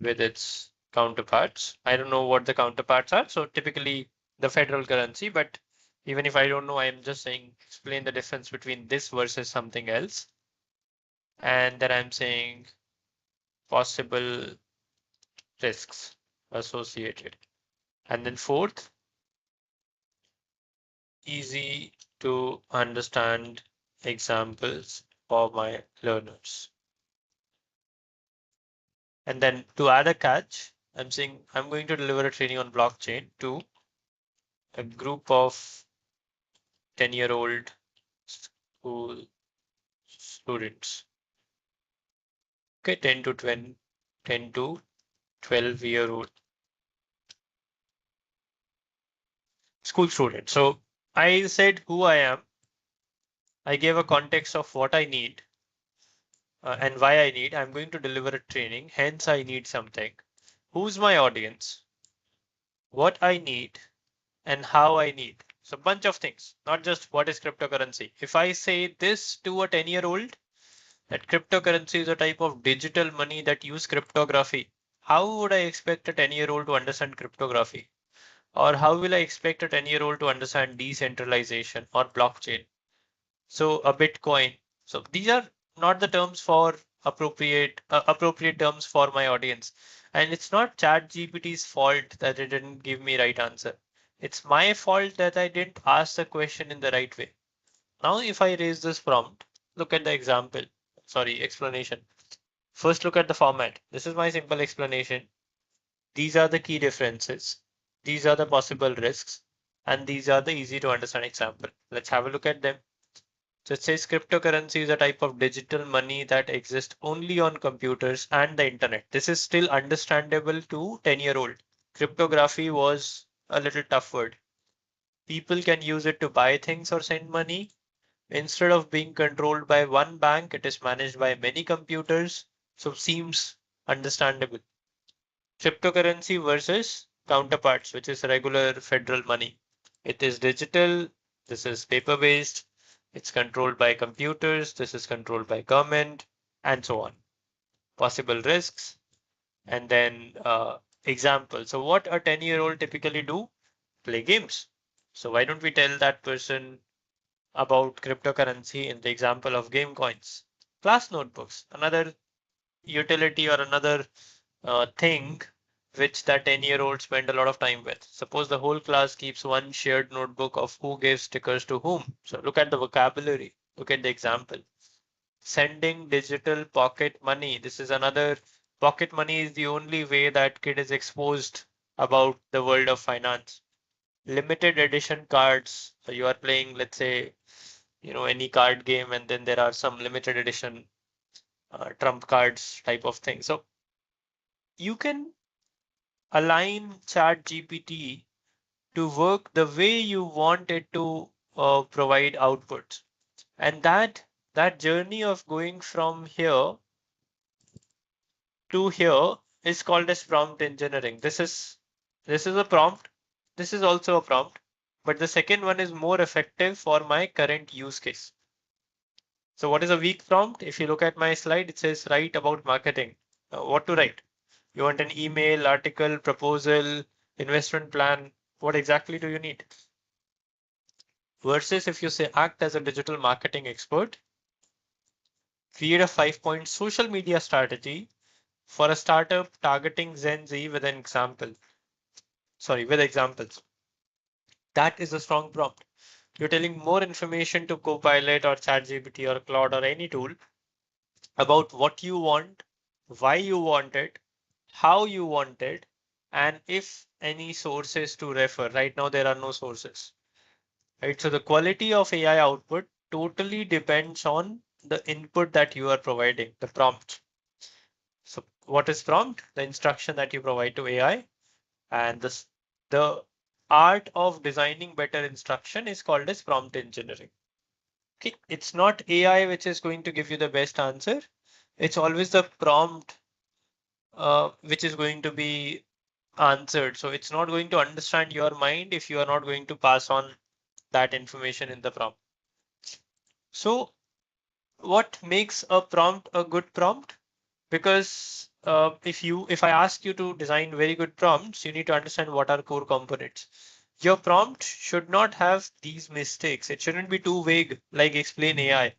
with its counterparts. I don't know what the counterparts are. So typically the federal currency, but even if I don't know, I'm just saying explain the difference between this versus something else. And then I'm saying possible risks associated. And then fourth, easy to understand examples for my learners. And then to add a catch, I'm saying I'm going to deliver a training on blockchain to a group of 10-year-old school students. Okay, 10 to 12-year-old school students. So I said who I am. I gave a context of what I need and why I need. I'm going to deliver a training, hence I need something. Who's my audience? What I need and how I need. So bunch of things, not just what is cryptocurrency. If I say this to a 10-year-old, that cryptocurrency is a type of digital money that use cryptography, how would I expect a 10-year-old to understand cryptography? Or how will I expect a 10-year-old to understand decentralization or blockchain? So a Bitcoin. So these are not the terms for appropriate terms for my audience. And it's not ChatGPT's fault that it didn't give me right answer. It's my fault that I didn't ask the question in the right way. Now, if I raise this prompt, look at the explanation. First, look at the format. This is my simple explanation. These are the key differences. These are the possible risks. And these are the easy to understand example. Let's have a look at them. So it says cryptocurrency is a type of digital money that exists only on computers and the internet. This is still understandable to 10-year-old. Cryptography was a little tough word. People can use it to buy things or send money. Instead of being controlled by one bank, it is managed by many computers. So seems understandable. Cryptocurrency versus counterparts, which is regular federal money. It is digital, this is paper-based, it's controlled by computers, this is controlled by government, and so on. Possible risks, and then example. So what a 10-year-old typically do? Play games. So why don't we tell that person about cryptocurrency in the example of game coins? Class notebooks, another utility or another thing which that 10-year-old spend a lot of time with. Suppose the whole class keeps one shared notebook of who gave stickers to whom. So look at the vocabulary, look at the example. Sending digital pocket money. This is another, pocket money is the only way that kid is exposed about the world of finance. Limited edition cards. So you are playing, let's say, any card game, and then there are some limited edition trump cards type of thing. So you can align chat GPT to work the way you want it to provide outputs. And that journey of going from here to here is called as prompt engineering. This is a prompt. This is also a prompt, but the second one is more effective for my current use case. So what is a weak prompt? If you look at my slide, it says write about marketing. What to write? You want an email, article, proposal, investment plan. What exactly do you need? Versus if you say act as a digital marketing expert, create a 5-point social media strategy for a startup targeting Gen Z with an example. With examples. That is a strong prompt. You're telling more information to Copilot or ChatGPT or Claude or any tool about what you want, why you want it, how you want it, and if any sources to refer. Right now, there are no sources. Right. So the quality of AI output totally depends on the input that you are providing, the prompt. So what is prompt? The instruction that you provide to AI, and the art of designing better instruction is called as prompt engineering. Okay, it's not AI which is going to give you the best answer. It's always the prompt which is going to be answered. So it's not going to understand your mind if you are not going to pass on that information in the prompt. So what makes a prompt a good prompt? Because if I ask you to design very good prompts, you need to understand what are core components. Your prompt should not have these mistakes. It shouldn't be too vague, like explain AI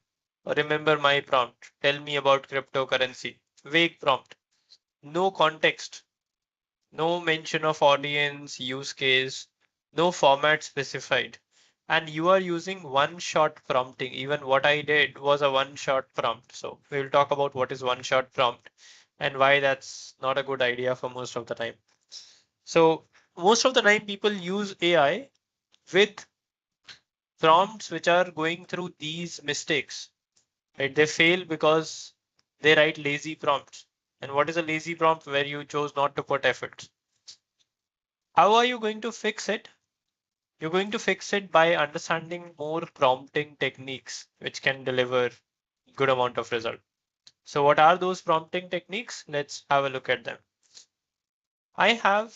or remember my prompt. Tell me about cryptocurrency. Vague prompt. No context. No mention of audience, use case, no format specified. And you are using one-shot prompting. Even what I did was a one-shot prompt. So we'll talk about what is one-shot prompt and why that's not a good idea for most of the time. So most of the time people use AI with prompts which are going through these mistakes. Right? They fail because they write lazy prompts. And what is a lazy prompt? Where you chose not to put effort. How are you going to fix it? You're going to fix it by understanding more prompting techniques, which can deliver good amount of result. So what are those prompting techniques? Let's have a look at them. I have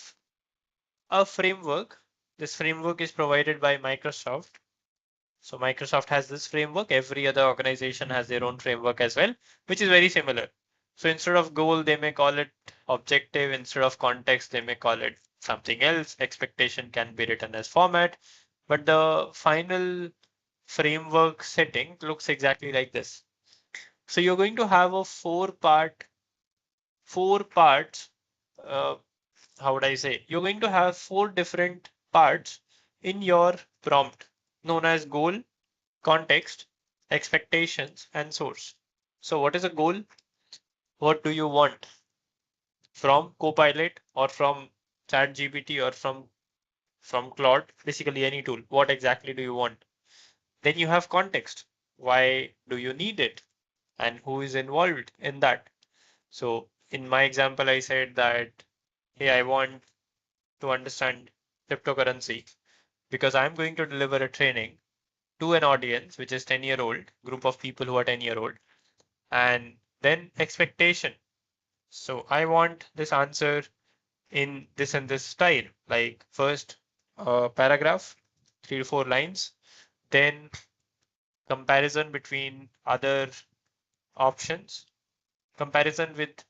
a framework. This framework is provided by Microsoft. So Microsoft has this framework. Every other organization has their own framework as well, which is very similar. So instead of goal, they may call it objective. Instead of context, they may call it something else. Expectation can be written as format, but the final framework setting looks exactly like this. So you're going to have a four parts. How would I say? You're going to have four different parts in your prompt known as goal, context, expectations, and source. So what is a goal? What do you want from Copilot or from ChatGPT or from Claude? Basically any tool. What exactly do you want? Then you have context. Why do you need it? And who is involved in that? So in my example, I said that, hey, I want to understand cryptocurrency because I'm going to deliver a training to an audience, which is 10-year-old, group of people who are 10-year-old. And then expectation. So I want this answer in this and this style, like first paragraph, 3 to 4 lines, then comparison between other options, comparison with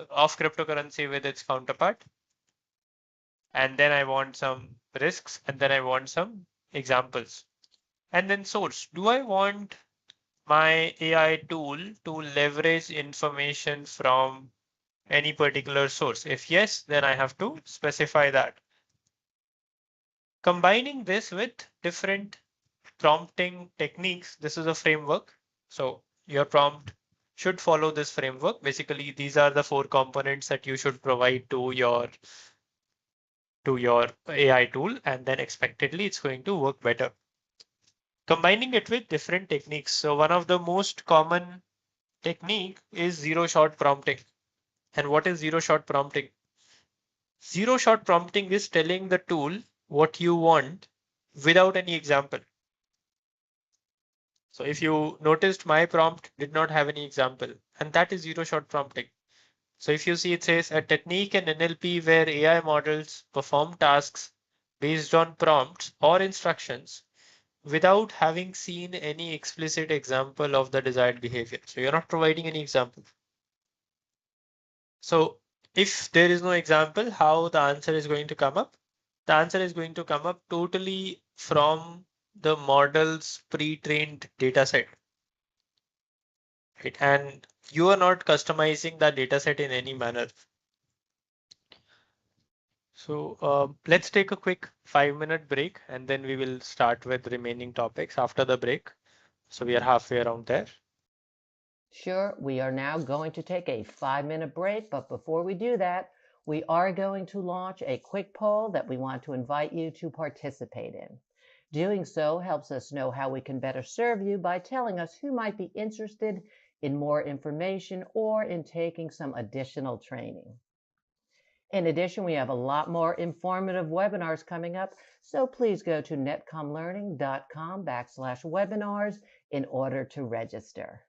of cryptocurrency with its counterpart, and then I want some risks, and then I want some examples, and then source. Do I want my AI tool to leverage information from any particular source? If yes, then I have to specify that. Combining this with different prompting techniques, this is a framework. So your prompt should follow this framework. Basically, these are the 4 components that you should provide to your AI tool, and then expectedly it's going to work better. Combining it with different techniques. So one of the most common technique is zero-shot prompting. And what is zero-shot prompting? Zero-shot prompting is telling the tool what you want without any example. So if you noticed, my prompt did not have any example, and that is zero-shot prompting. So if you see, it says a technique in NLP where AI models perform tasks based on prompts or instructions without having seen any explicit example of the desired behavior. So you're not providing any example. So if there is no example, how the answer is going to come up? The answer is going to come up totally from the model's pre-trained data set. Right? And you are not customizing that data set in any manner. So let's take a quick 5-minute break, and then we will start with remaining topics after the break. So we are halfway around there. Sure, we are now going to take a 5-minute break, but before we do that, we are going to launch a quick poll that we want to invite you to participate in. Doing so helps us know how we can better serve you by telling us who might be interested in more information or in taking some additional training. In addition, we have a lot more informative webinars coming up, so please go to netcomlearning.com/webinars in order to register.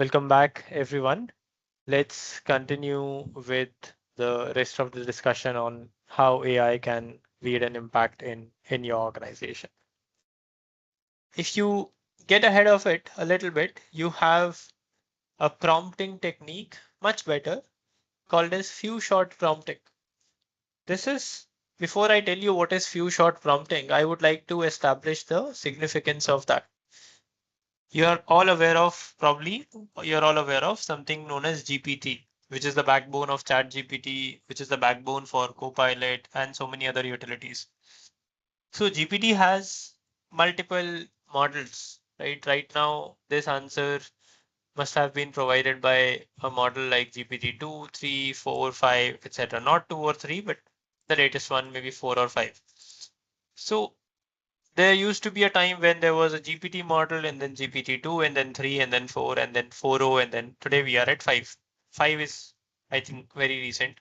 Welcome back, everyone. Let's continue with the rest of the discussion on how AI can lead an impact in your organization. If you get ahead of it a little bit, you have a prompting technique, much better, called as few shot prompting. This is, before I tell you what is few shot prompting, I would like to establish the significance of that. You're all aware of, probably, you're all aware of something known as GPT, which is the backbone of ChatGPT, which is the backbone for Copilot and so many other utilities. So GPT has multiple models, right? Right now, this answer must have been provided by a model like GPT-2, 3, 4, 5, etc. Not 2 or 3, but the latest one, maybe 4 or 5. So there used to be a time when there was a GPT model and then GPT-2 and then 3 and then 4 and then 4.0 and then today we are at 5. 5 is, I think, very recent.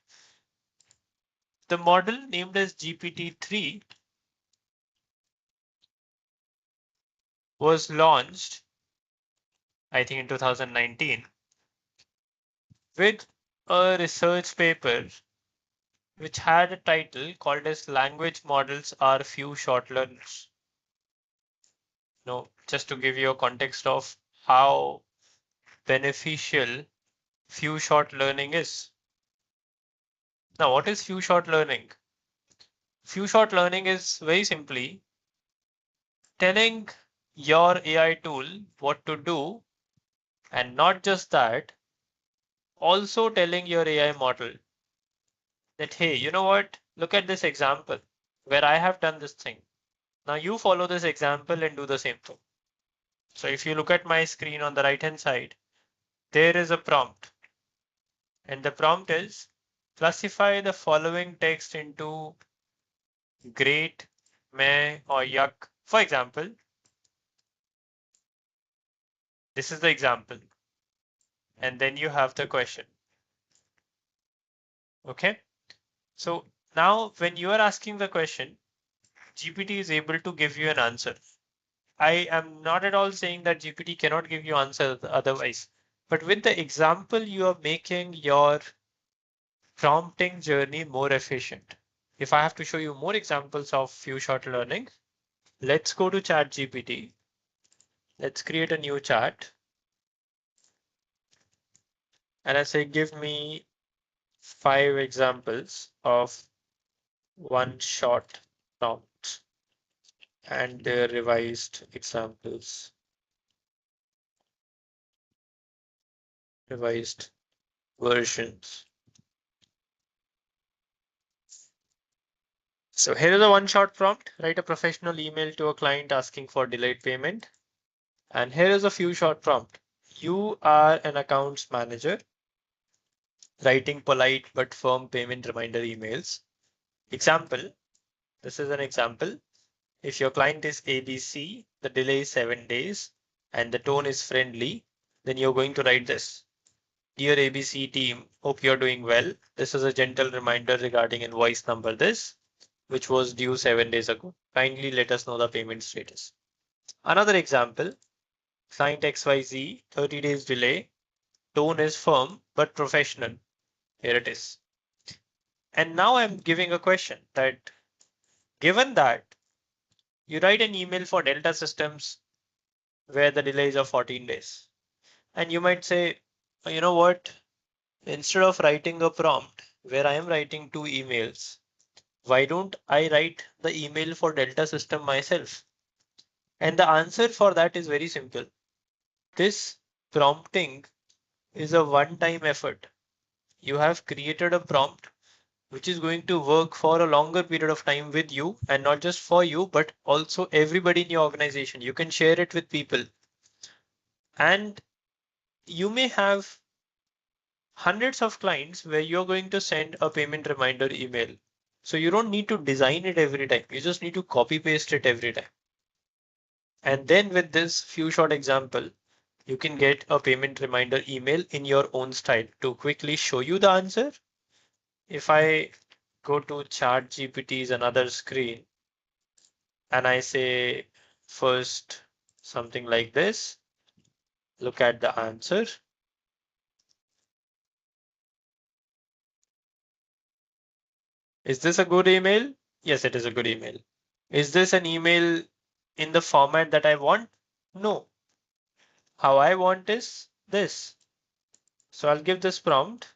The model named as GPT-3 was launched, I think, in 2019 with a research paper which had a title called as Language Models Are Few Short Learners. Just to give you a context of how beneficial few short learning is. Now, what is few short learning? Few short learning is very simply telling your AI tool what to do, and not just that, also telling your AI model that, hey, you know what? Look at this example where I have done this thing. Now you follow this example and do the same thing. So if you look at my screen on the right hand side, there is a prompt. And the prompt is classify the following text into great, meh, or yuck. For example, this is the example. And then you have the question. Okay. So now when you are asking the question, GPT is able to give you an answer. I am not at all saying that GPT cannot give you answers otherwise. But with the example, you are making your prompting journey more efficient. If I have to show you more examples of few shot learning, let's go to ChatGPT. Let's create a new chat. And I say, give me 5 examples of one shot prompts and their revised examples, revised versions. So here is a one shot prompt. Write a professional email to a client asking for delayed payment. And here is a few shot prompt. You are an accounts manager writing polite but firm payment reminder emails. Example, this is an example. If your client is ABC, the delay is 7 days and the tone is friendly, then you're going to write this. Dear ABC team, hope you're doing well. This is a gentle reminder regarding invoice number this, which was due 7 days ago. Kindly let us know the payment status. Another example, client XYZ, 30 days delay, tone is firm but professional. Here it is. And now I'm giving a question that given that you write an email for Delta Systems where the delay is of 14 days, and you might say, you know what, instead of writing a prompt where I am writing 2 emails, why don't I write the email for Delta System myself? And the answer for that is very simple. This prompting is a one-time effort. You have created a prompt which is going to work for a longer period of time with you, and not just for you, but also everybody in your organization. You can share it with people. And you may have hundreds of clients where you're going to send a payment reminder email. So you don't need to design it every time. You just need to copy paste it every time. And then with this few short example, you can get a payment reminder email in your own style. To quickly show you the answer, if I go to ChatGPT's another screen and I say first something like this, look at the answer. Is this a good email? Yes, it is a good email. Is this an email in the format that I want? No. How I want is this. So I'll give this prompt.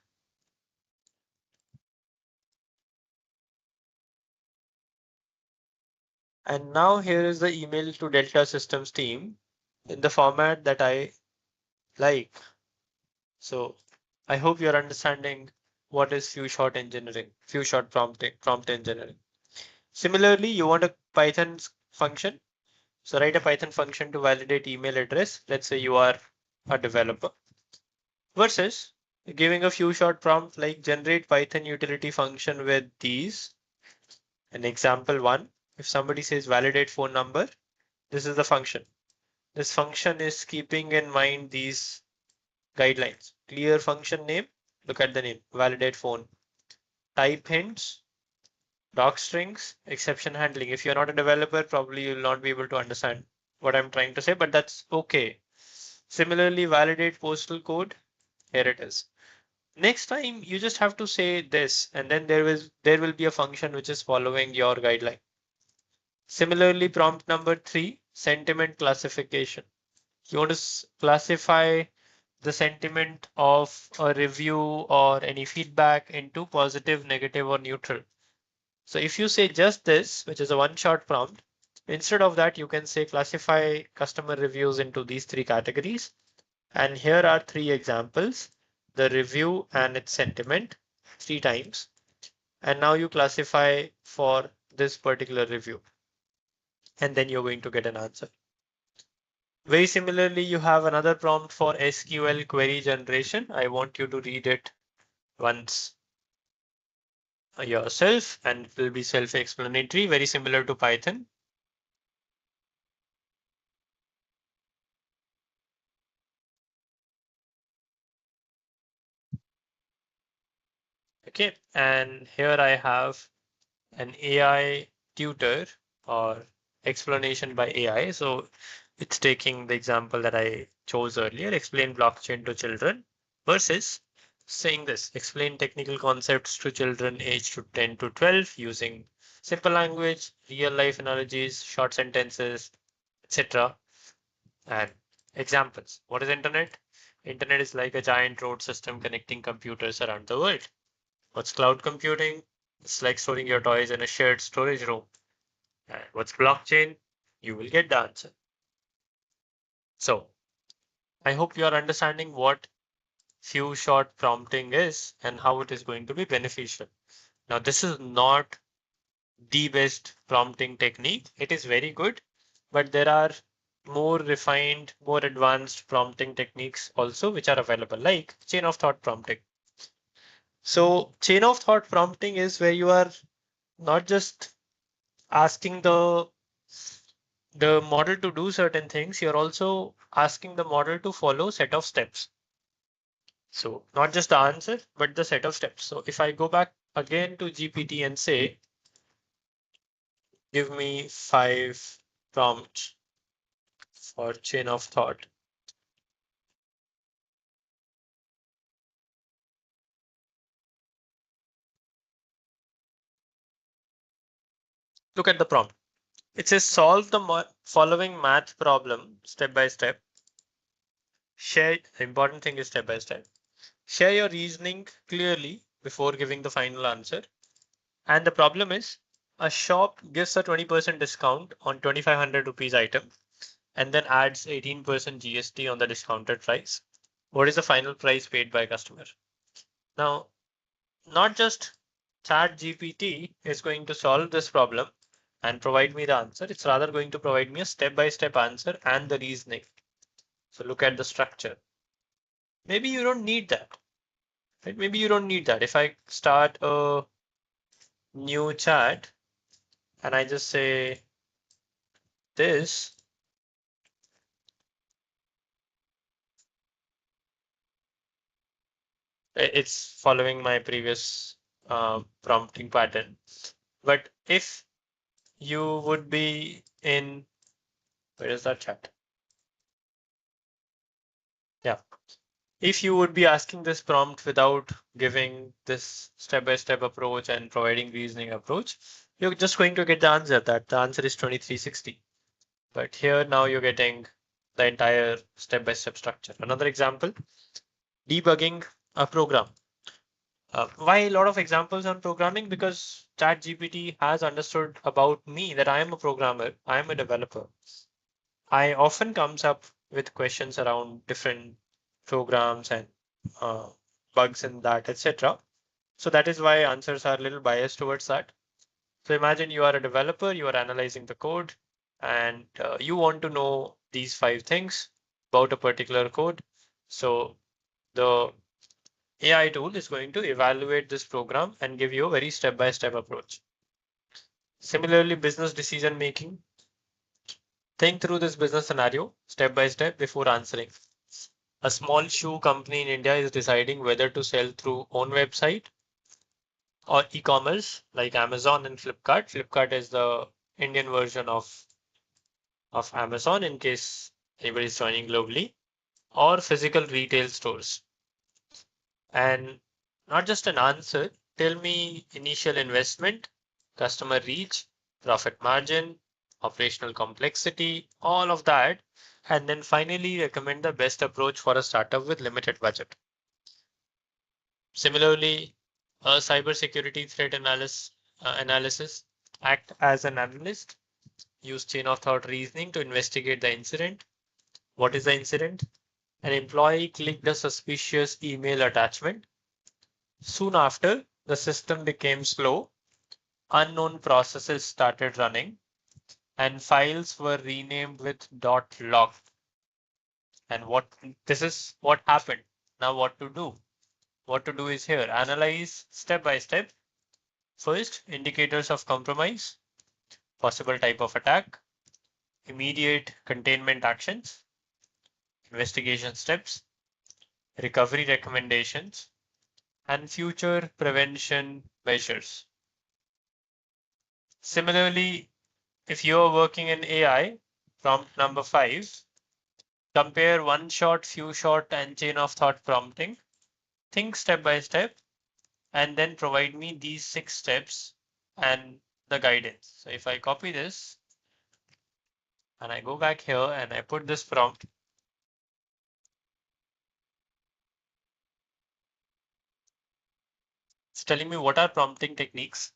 And now here is the email to Delta Systems team in the format that I like. So I hope you're understanding what is few-shot engineering, few-shot prompt engineering. Similarly, you want a Python function. So write a Python function to validate email address. Let's say you are a developer versus giving a few-shot prompt like generate Python utility function with these. An example one, if somebody says validate phone number, this is the function. This function is keeping in mind these guidelines. Clear function name, look at the name, validate phone. Type hints, doc strings, exception handling. If you're not a developer, probably you'll not be able to understand what I'm trying to say, but that's okay. Similarly, validate postal code. Here it is. Next time you just have to say this, and then there will be a function which is following your guideline. Similarly, prompt number 3, sentiment classification. You want to classify the sentiment of a review or any feedback into positive, negative, or neutral. So if you say just this, which is a one-shot prompt, instead of that, you can say classify customer reviews into these 3 categories. And here are 3 examples, the review and its sentiment 3 times. And now you classify for this particular review. And then you're going to get an answer. Very similarly, you have another prompt for SQL query generation. I want you to read it once yourself, and it will be self-explanatory, very similar to Python. Okay, and here I have an AI tutor or explanation by AI. So it's taking the example that I chose earlier, explain blockchain to children versus saying this, explain technical concepts to children aged to 10 to 12 using simple language, real life analogies, short sentences, etc. And examples. What is internet? Internet is like a giant road system connecting computers around the world. What's cloud computing? It's like storing your toys in a shared storage room. And what's blockchain? You will get the answer. So I hope you are understanding what few shot prompting is and how it is going to be beneficial. Now, this is not the best prompting technique. It is very good, but there are more refined, more advanced prompting techniques also, which are available, like chain of thought prompting. So chain of thought prompting is where you are not just asking the model to do certain things, you're also asking the model to follow set of steps. So not just the answer, but the set of steps. So if I go back again to GPT and say, give me 5 prompts for chain of thought. Look at the prompt. It says solve the following math problem step by step. Share, the important thing is step by step. Share your reasoning clearly before giving the final answer. And the problem is a shop gives a 20% discount on 2500 rupees item and then adds 18% GST on the discounted price. What is the final price paid by customer? Now, not just Chat GPT is going to solve this problem and provide me the answer. It's rather going to provide me a step-by-step answer and the reasoning. So look at the structure. Maybe you don't need that. Right? Maybe you don't need that. If I start a new chat and I just say this, it's following my previous prompting pattern. But if you would be in, where is that chat? Yeah. If you would be asking this prompt without giving this step-by-step approach and providing reasoning approach, you're just going to get the answer that the answer is 2360. But here now you're getting the entire step-by-step structure. Another example, debugging a program. Why a lot of examples on programming? Because ChatGPT has understood about me that I am a programmer, I am a developer. I often comes up with questions around different programs and uh, bugs in that, etc. So that is why answers are a little biased towards that. So imagine you are a developer, you are analyzing the code, and you want to know these 5 things about a particular code. So the AI tool is going to evaluate this program and give you a very step-by-step approach. Similarly, business decision making. Think through this business scenario step by step before answering. A small shoe company in India is deciding whether to sell through own website or e-commerce like Amazon and Flipkart. Flipkart is the Indian version of Amazon in case anybody is joining globally, or physical retail stores. And not just an answer, tell me initial investment, customer reach, profit margin, operational complexity, all of that. And then finally recommend the best approach for a startup with limited budget. Similarly, a cybersecurity threat analysis, act as an analyst, use chain of thought reasoning to investigate the incident. What is the incident? An employee clicked a suspicious email attachment. Soon after, the system became slow, unknown processes started running, and files were renamed with .log. And this is what happened. Now what to do? What to do is here, analyze step by step. First, indicators of compromise, possible type of attack, immediate containment actions, investigation steps, recovery recommendations, and future prevention measures. Similarly, if you're working in AI, prompt number 5, compare one shot, few shot, and chain of thought prompting. Think step by step, and then provide me these 6 steps and the guidance. So if I copy this and I go back here and I put this prompt, it's telling me what are prompting techniques.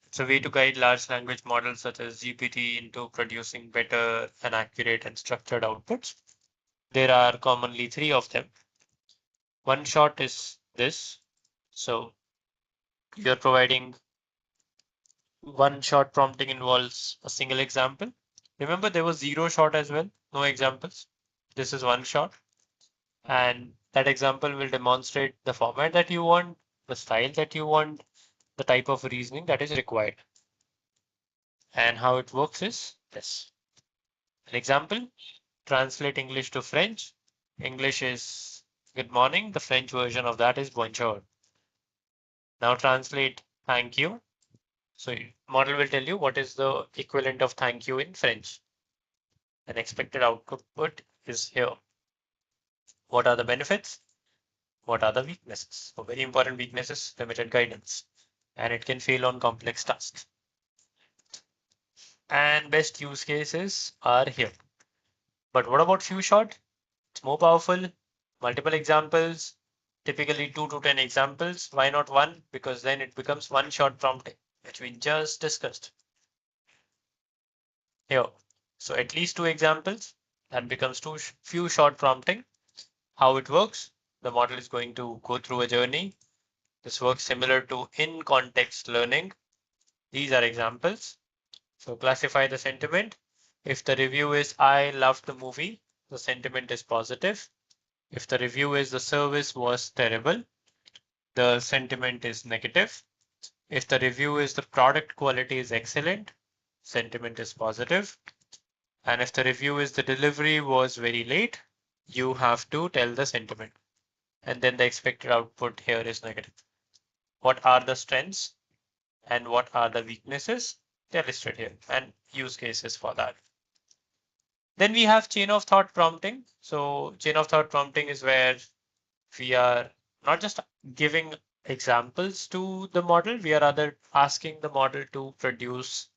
It's a way to guide large language models such as GPT into producing better and accurate and structured outputs. There are commonly 3 of them. One shot is this. So you're providing one shot prompting involves a single example. Remember, there was 0 shot as well, no examples. This is one shot. And that example will demonstrate the format that you want, the style that you want, the type of reasoning that is required. And how it works is this. An example, translate English to French. English is good morning. The French version of that is bonjour. Now translate thank you. So model will tell you what is the equivalent of thank you in French. An expected output is here. What are the benefits? What are the weaknesses? So very important weaknesses, limited guidance, and it can fail on complex tasks. And best use cases are here. But what about few shot? It's more powerful, multiple examples, typically 2 to 10 examples. Why not 1? Because then it becomes one shot prompting, which we just discussed here. So at least 2 examples, that becomes few shot prompting. How it works? The model is going to go through a journey. This works similar to in context learning. These are examples. So classify the sentiment. If the review is I loved the movie, the sentiment is positive. If the review is the service was terrible, the sentiment is negative. If the review is the product quality is excellent, sentiment is positive. And if the review is the delivery was very late, you have to tell the sentiment. And then the expected output here is negative. What are the strengths and what are the weaknesses? They're listed here and use cases for that. Then we have chain of thought prompting. So chain of thought prompting is where we are not just giving examples to the model, we are rather asking the model to produce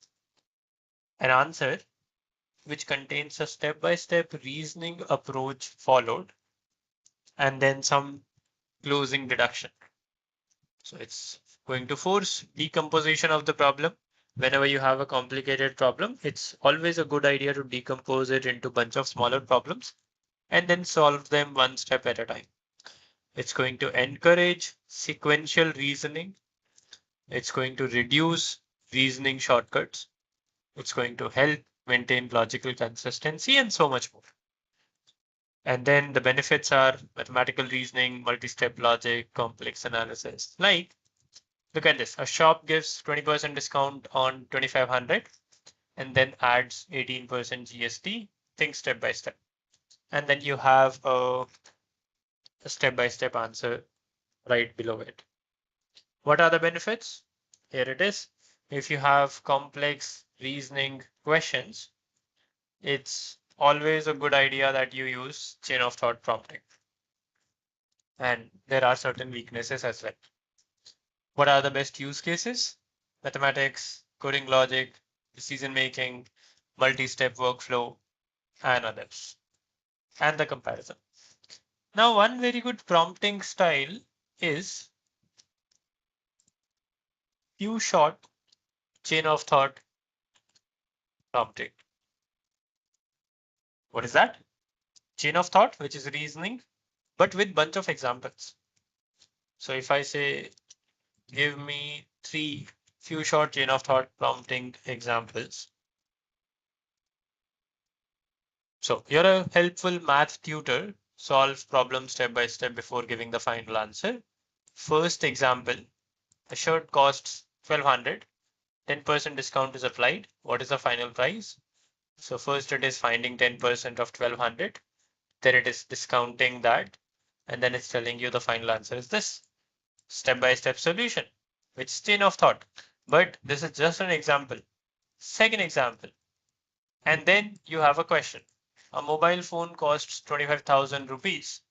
an answer which contains a step-by-step reasoning approach followed, and then some closing deduction. So it's going to force decomposition of the problem. Whenever you have a complicated problem, it's always a good idea to decompose it into a bunch of smaller problems and then solve them one step at a time. It's going to encourage sequential reasoning. It's going to reduce reasoning shortcuts. It's going to help maintain logical consistency and so much more. And then the benefits are mathematical reasoning, multi-step logic, complex analysis. Like, look at this. A shop gives 20% discount on 2500 and then adds 18% GST. Think step by step. And then you have a step-by-step answer right below it. What are the benefits? Here it is. If you have complex reasoning questions, it's always a good idea that you use chain of thought prompting. And there are certain weaknesses as well. What are the best use cases? Mathematics, coding logic, decision making, multi-step workflow, and others. And the comparison. Now, one very good prompting style is few short chain of thought prompting. What is that? Chain of thought, which is reasoning, but with bunch of examples. So if I say, give me few short chain of thought prompting examples. So you're a helpful math tutor, solve problems step by step before giving the final answer. First example, a shirt costs 1200, 10% discount is applied. What is the final price? So first it is finding 10% of 1200, then it is discounting that, and then it's telling you the final answer is this. Step-by-step solution, which is chain of thought. But this is just an example. Second example. And then you have a question. A mobile phone costs 25,000 rupees.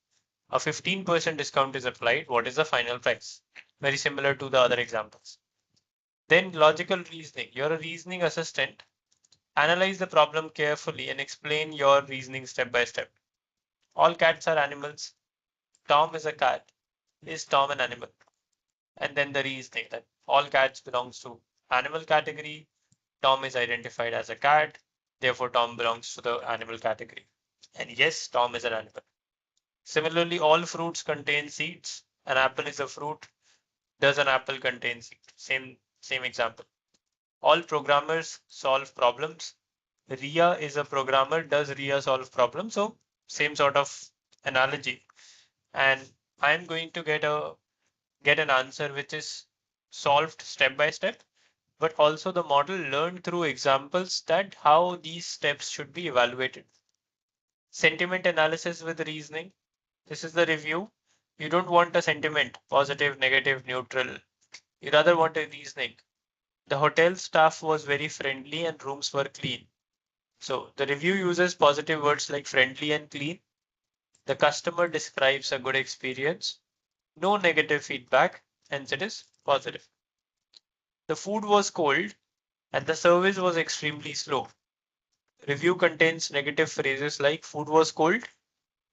A 15% discount is applied. What is the final price? Very similar to the other examples. Then logical reasoning. You're a reasoning assistant. Analyze the problem carefully and explain your reasoning step by step. All cats are animals. Tom is a cat. Is Tom an animal? And then the reasoning that all cats belongs to animal category. Tom is identified as a cat. Therefore, Tom belongs to the animal category. And yes, Tom is an animal. Similarly, all fruits contain seeds. An apple is a fruit. Does an apple contain seed? Same example. All programmers solve problems. Ria is a programmer. Does Ria solve problems? So same sort of analogy. And I'm going to get an answer which is solved step by step, but also the model learned through examples that how these steps should be evaluated. Sentiment analysis with reasoning. This is the review. You don't want a sentiment, positive, negative, neutral. You rather want a reasoning. The hotel staff was very friendly and rooms were clean. So the review uses positive words like friendly and clean. The customer describes a good experience. No negative feedback, hence it is positive. The food was cold and the service was extremely slow. Review contains negative phrases like food was cold,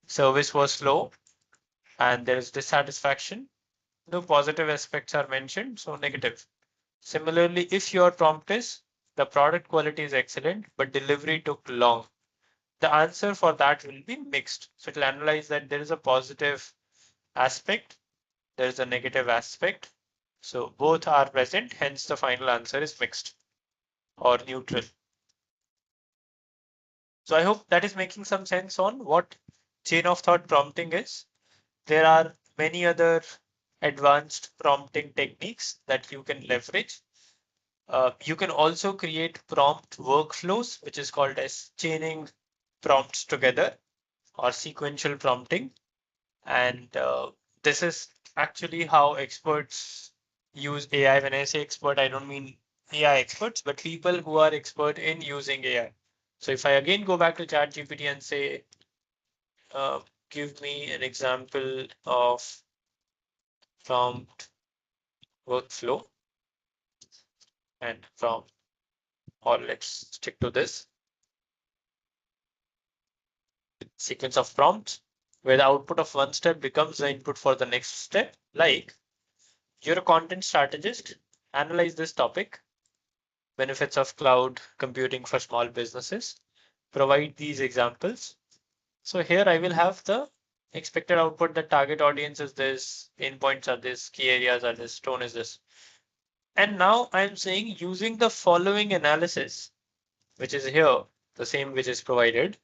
service was slow, and there is dissatisfaction. No positive aspects are mentioned, so negative. Similarly, if your prompt is the product quality is excellent, but delivery took long, the answer for that will be mixed. So it will analyze that there is a positive aspect, there is a negative aspect. So both are present, hence the final answer is mixed or neutral. So I hope that is making some sense on what chain of thought prompting is. There are many other advanced prompting techniques that you can leverage. You can also create prompt workflows, which is called as chaining prompts together or sequential prompting. And this is actually how experts use AI. When I say expert, I don't mean AI experts, but people who are expert in using AI. So if I again go back to ChatGPT and say, give me an example of prompt workflow and prompt, or let's stick to this sequence of prompts where the output of one step becomes the input for the next step. Like, you're a content strategist, analyze this topic, benefits of cloud computing for small businesses, provide these examples. So here I will have the expected output, the target audience is this, endpoints are this, key areas are this, tone is this. And now I'm saying using the following analysis, which is here, the same which is provided,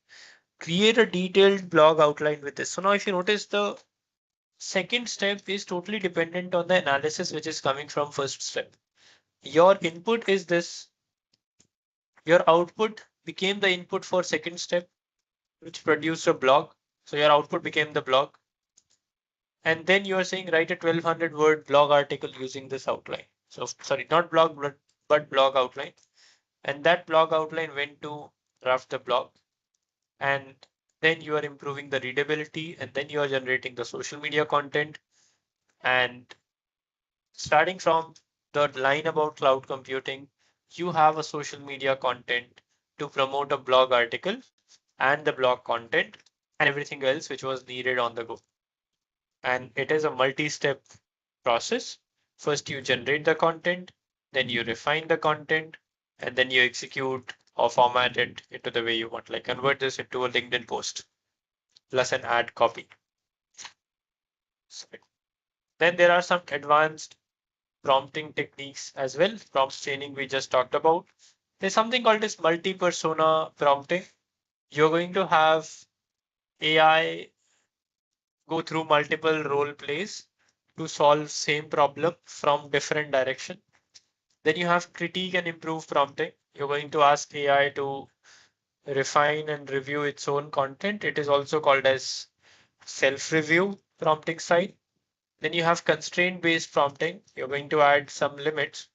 create a detailed blog outline with this. So now if you notice, the second step is totally dependent on the analysis which is coming from first step. Your input is this, your output became the input for second step, which produced a blog. So your output became the blog. And then you are saying write a 1200 word blog article using this outline. So sorry, not blog, but blog outline. And that blog outline went to draft the blog. And then you are improving the readability, and then you are generating the social media content. And starting from the line about cloud computing, you have a social media content to promote a blog article and the blog content and everything else which was needed on the go. And it is a multi-step process. First, you generate the content, then you refine the content, and then you execute or format it into the way you want, like convert this into a LinkedIn post plus an ad copy. So then there are some advanced prompting techniques as well. Prompt training we just talked about. There's something called as multi-persona prompting. You're going to have AI go through multiple role plays to solve same problem from different direction. Then you have critique and improve prompting. You're going to ask AI to refine and review its own content. It is also called as self-review prompting style. Then you have constraint-based prompting. You're going to add some limits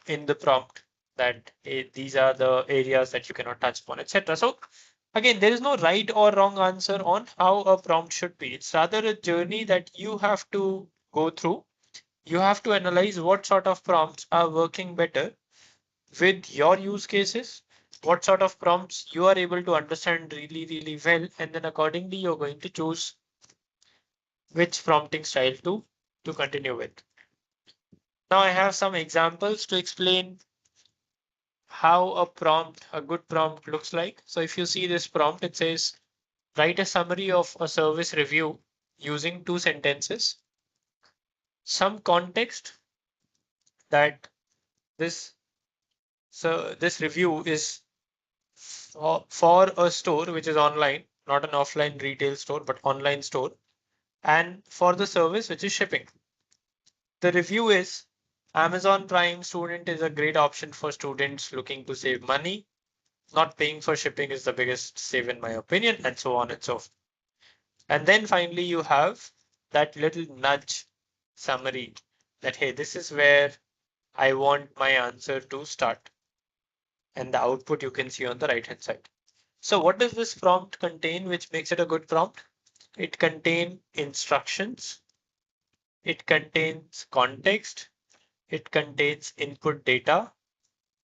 in the prompt that these are the areas that you cannot touch upon, etc. So again, there is no right or wrong answer on how a prompt should be. It's rather a journey that you have to go through. You have to analyze what sort of prompts are working better with your use cases, what sort of prompts you are able to understand really, really well, and then accordingly, you're going to choose which prompting style to continue with. Now I have some examples to explain how a good prompt looks like. So if you see this prompt, it says, write a summary of a service review using 2 sentences, some context that this this review is for a store which is online, not an offline retail store, but online store, and for the service which is shipping. The review is Amazon Prime Student is a great option for students looking to save money. Not paying for shipping is the biggest save in my opinion, and so on and so forth. And then finally, you have that little nudge summary that, hey, this is where I want my answer to start. And the output you can see on the right hand side. So what does this prompt contain, which makes it a good prompt? It contains instructions. It contains context. It contains input data.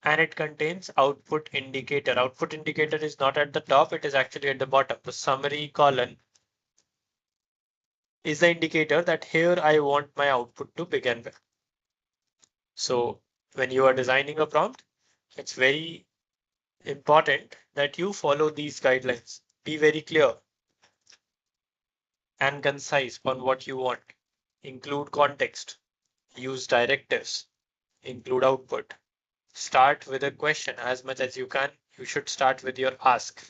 And it contains output indicator. Output indicator is not at the top. It is actually at the bottom. The summary column is the indicator that here I want my output to begin with. So when you are designing a prompt, it's very important that you follow these guidelines. Be very clear and concise on what you want. Include context, use directives, include output. Start with a question as much as you can. You should start with your ask,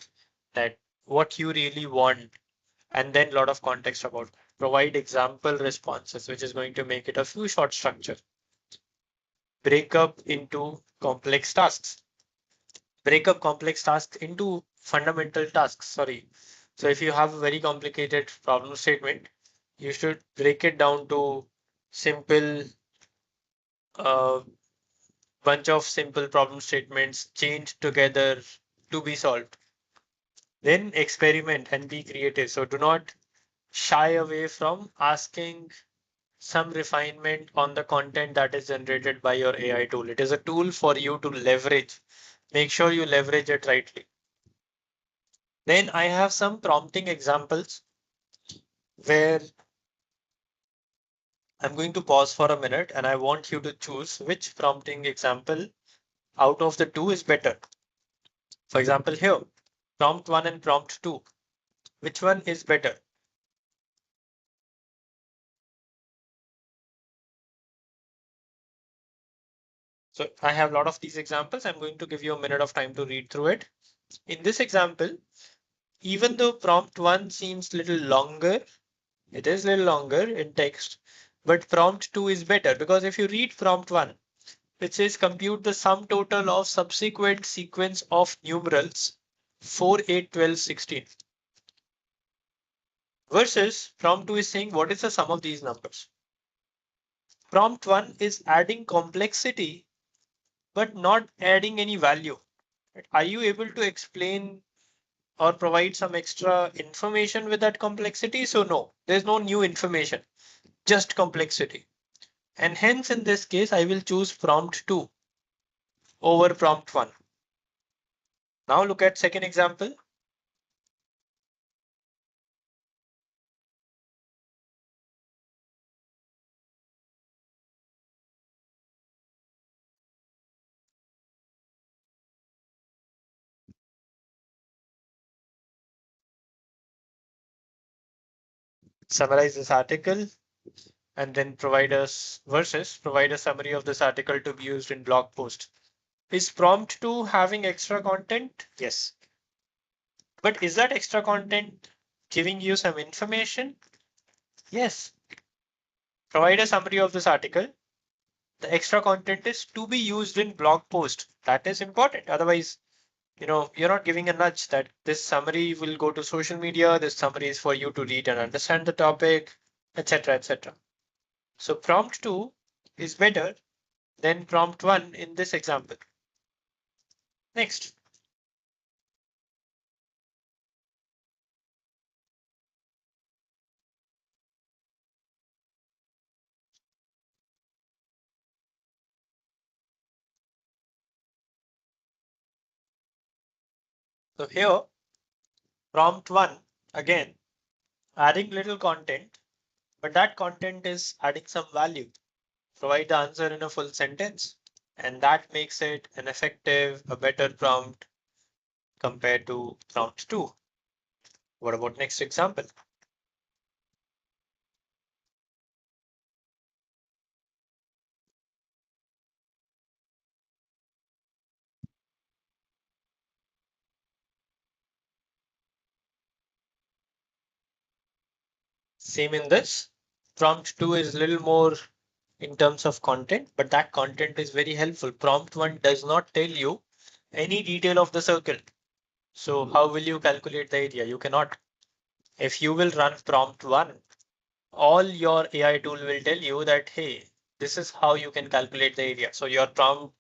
that what you really want, and then a lot of context about. Provide example responses, which is going to make it a few short structure. Break up into complex tasks. Break up complex tasks into fundamental tasks. Sorry. So if you have a very complicated problem statement, you should break it down to simple bunch of simple problem statements chained together to be solved. Then experiment and be creative. So do not shy away from asking some refinement on the content that is generated by your AI tool. It is a tool for you to leverage. Make sure you leverage it rightly. Then I have some prompting examples where I'm going to pause for a minute and I want you to choose which prompting example out of the two is better. For example, here, prompt 1 and prompt 2. Which one is better? So I have a lot of these examples. I'm going to give you a minute of time to read through it. In this example, even though prompt 1 seems a little longer, it is a little longer in text, but prompt 2 is better because if you read prompt 1, it says compute the sum total of subsequent sequence of numerals 4, 8, 12, 16. Versus prompt 2 is saying what is the sum of these numbers. Prompt 1 is adding complexity but not adding any value. Are you able to explain or provide some extra information with that complexity? So no, there's no new information, just complexity. And hence in this case, I will choose prompt 2 over prompt 1. Now look at second example. Summarize this article and then provide a summary of this article to be used in blog post. Is prompt 2 having extra content? Yes. But is that extra content giving you some information? Yes. Provide a summary of this article. The extra content is to be used in blog post. That is important. Otherwise, you're not giving a nudge that this summary will go to social media. This summary is for you to read and understand the topic, etc., etc. So prompt 2 is better than prompt 1 in this example. Next. So here, prompt 1, again, adding little content, but that content is adding some value. Provide the answer in a full sentence, and that makes it an effective, a better prompt compared to prompt 2. What about next example? Same in this. Prompt 2 is a little more in terms of content, but that content is very helpful. Prompt 1 does not tell you any detail of the circle. So how will you calculate the area? You cannot. If you will run prompt 1, all your AI tool will tell you that, hey, this is how you can calculate the area. So your prompt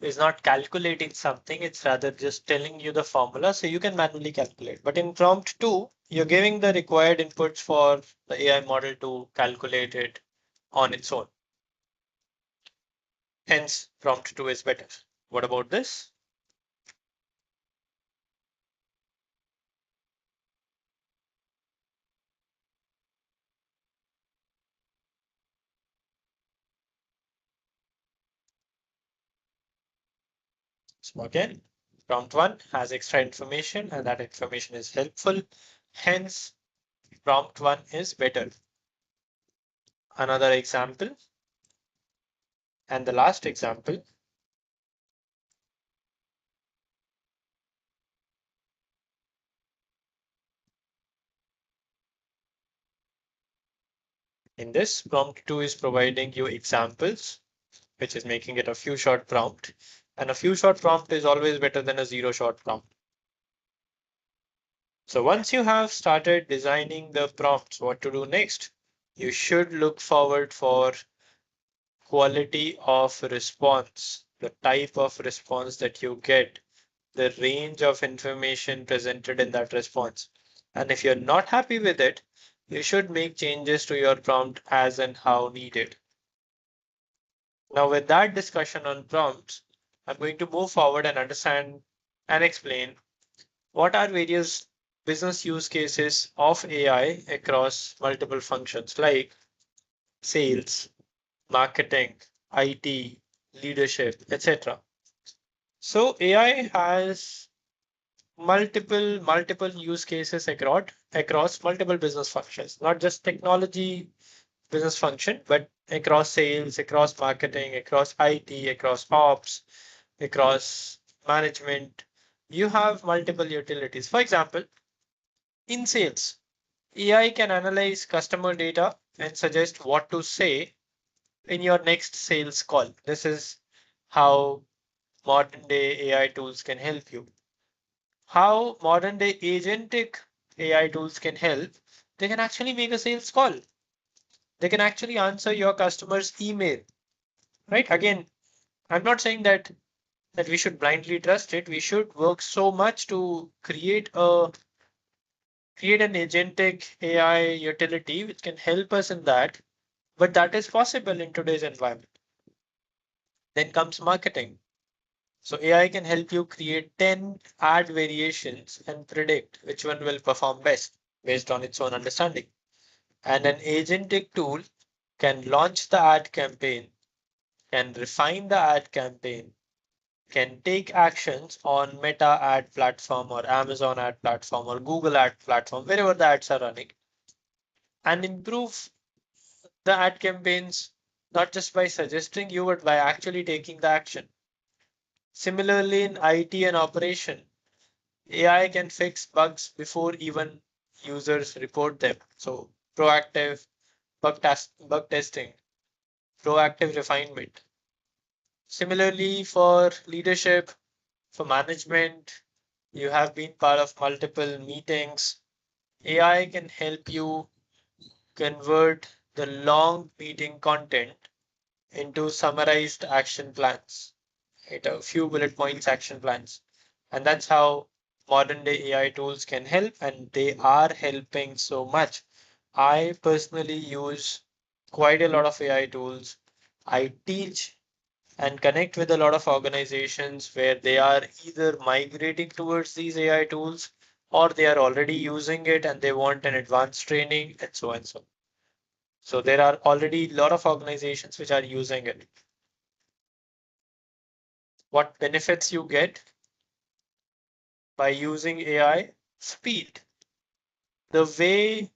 is not calculating something, it's rather just telling you the formula so you can manually calculate. But in prompt 2, you're giving the required inputs for the AI model to calculate it on its own. Hence, prompt 2 is better. What about this? So again, prompt 1 has extra information and that information is helpful. Hence, prompt 1 is better. Another example, and the last example. In this, prompt 2 is providing you examples, which is making it a few shot prompt. And a few shot prompt is always better than a zero shot prompt. So once you have started designing the prompts, what to do next? You should look forward for quality of response, the type of response that you get the range of information presented in that response. And if you're not happy with it, you should make changes to your prompt as and how needed. Now, with that discussion on prompts, I'm going to move forward and understand and explain what are various business use cases of AI across multiple functions like sales, marketing, IT, leadership, etc. So AI has multiple use cases across multiple business functions, not just technology business function, but across sales, across marketing, across IT, across ops, across management. You have multiple utilities. For example, in sales, AI can analyze customer data and suggest what to say in your next sales call. This is how modern day AI tools can help you. How modern day agentic AI tools can help, they can actually make a sales call. They can actually answer your customer's email, right? Again, I'm not saying that we should blindly trust it. We should work so much to create an agentic AI utility which can help us in that, but that is possible in today's environment. Then comes marketing. So AI can help you create 10 ad variations and predict which one will perform best based on its own understanding. And an agentic tool can launch the ad campaign, can refine the ad campaign, can take actions on Meta ad platform or Amazon ad platform or Google ad platform, wherever the ads are running, and improve the ad campaigns, not just by suggesting you, but by actually taking the action. Similarly, in IT and operation, AI can fix bugs before even users report them. So proactive bug testing, proactive refinement. Similarly, for leadership, for management, you have been part of multiple meetings. AI can help you convert the long meeting content into summarized action plans, right? A few bullet points action plans. And that's how modern day AI tools can help, and they are helping so much. I personally use quite a lot of AI tools. I teach and connect with a lot of organizations where they are either migrating towards these AI tools or they are already using it and they want an advanced training and so on and so on. So there are already a lot of organizations which are using it. What benefits you get by using AI? Speed. The